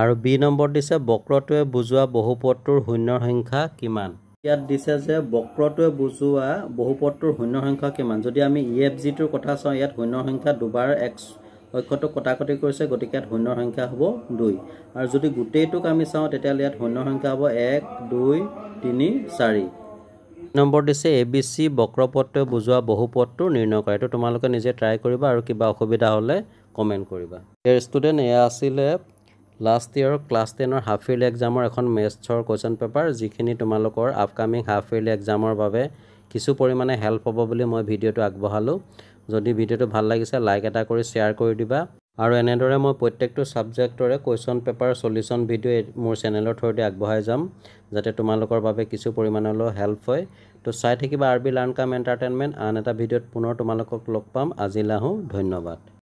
আৰু বি নম্বৰ দিছে বক্ৰটোৱে বুজোৱা বহুপদটোৰ শূন্যৰ সংখ্যা কিমান ইয়াত দিছে যে বক্ৰটোৱে বুজোৱা বহুপদটোৰ শূন্যৰ সংখ্যা কিমান যদি আমি EFG টোৰ কথা চাওঁ ইয়াত শূন্যৰ সংখ্যা দুবাৰ x অক্ষটো কটাকটি কৰিছে গতিকে ইয়াত শূন্যৰ সংখ্যা হ'ব 2 আৰু যদি গোটেইটোক আমি চাওঁ তেতিয়া ইয়াত শূন্যৰ সংখ্যা হ'ব 1 2 3 4 নম্বৰ দিছে ABC বক্ৰপথটোৱে বুজোৱা বহুপদটো নিৰ্ণয় কৰা এটো তোমালোকে নিজে ট্ৰাই কৰিবা আৰু কিবা অসুবিধা হলে কমেন্ট কৰিবা ডিয়াৰ ষ্টুডেন্ট এয়া আছিল লাষ্ট ইয়াৰ ক্লাস 10 ৰ হাফ ইয়াৰলি এক্সামৰ এখন মেথছৰ কোৱেশ্চন পেপাৰ যিখিনি তোমালোকৰ আপকামিং হাফ ইয়াৰলি এক্সামৰ বাবে কিছু পৰিমাণে হেল্প হ'ব বুলি মই ভিডিওটো আগবঢ়ালো যদি ভিডিওটো ভাল লাগিছে লাইক এটা কৰি শেয়াৰ কৰি দিবা আৰু এনেদৰে মই প্ৰত্যেকটো সাবজেক্টৰে কোৱেশ্চন পেপাৰ সলিউশন ভিডিও মোৰ চেনেলৰ থ্ৰুদি আগবঢ়াই যাম যাতে তোমালোকৰ বাবে কিছু পৰিমাণলৈ হেল্প হয় তো চাই থাকিবা আৰবি লাৰ্ণ কাম এন্টাৰটেইনমেন্ট আন এটা ভিডিওত পুনৰ তোমালোকক লগ পাম আজিলাহু ধন্যবাদ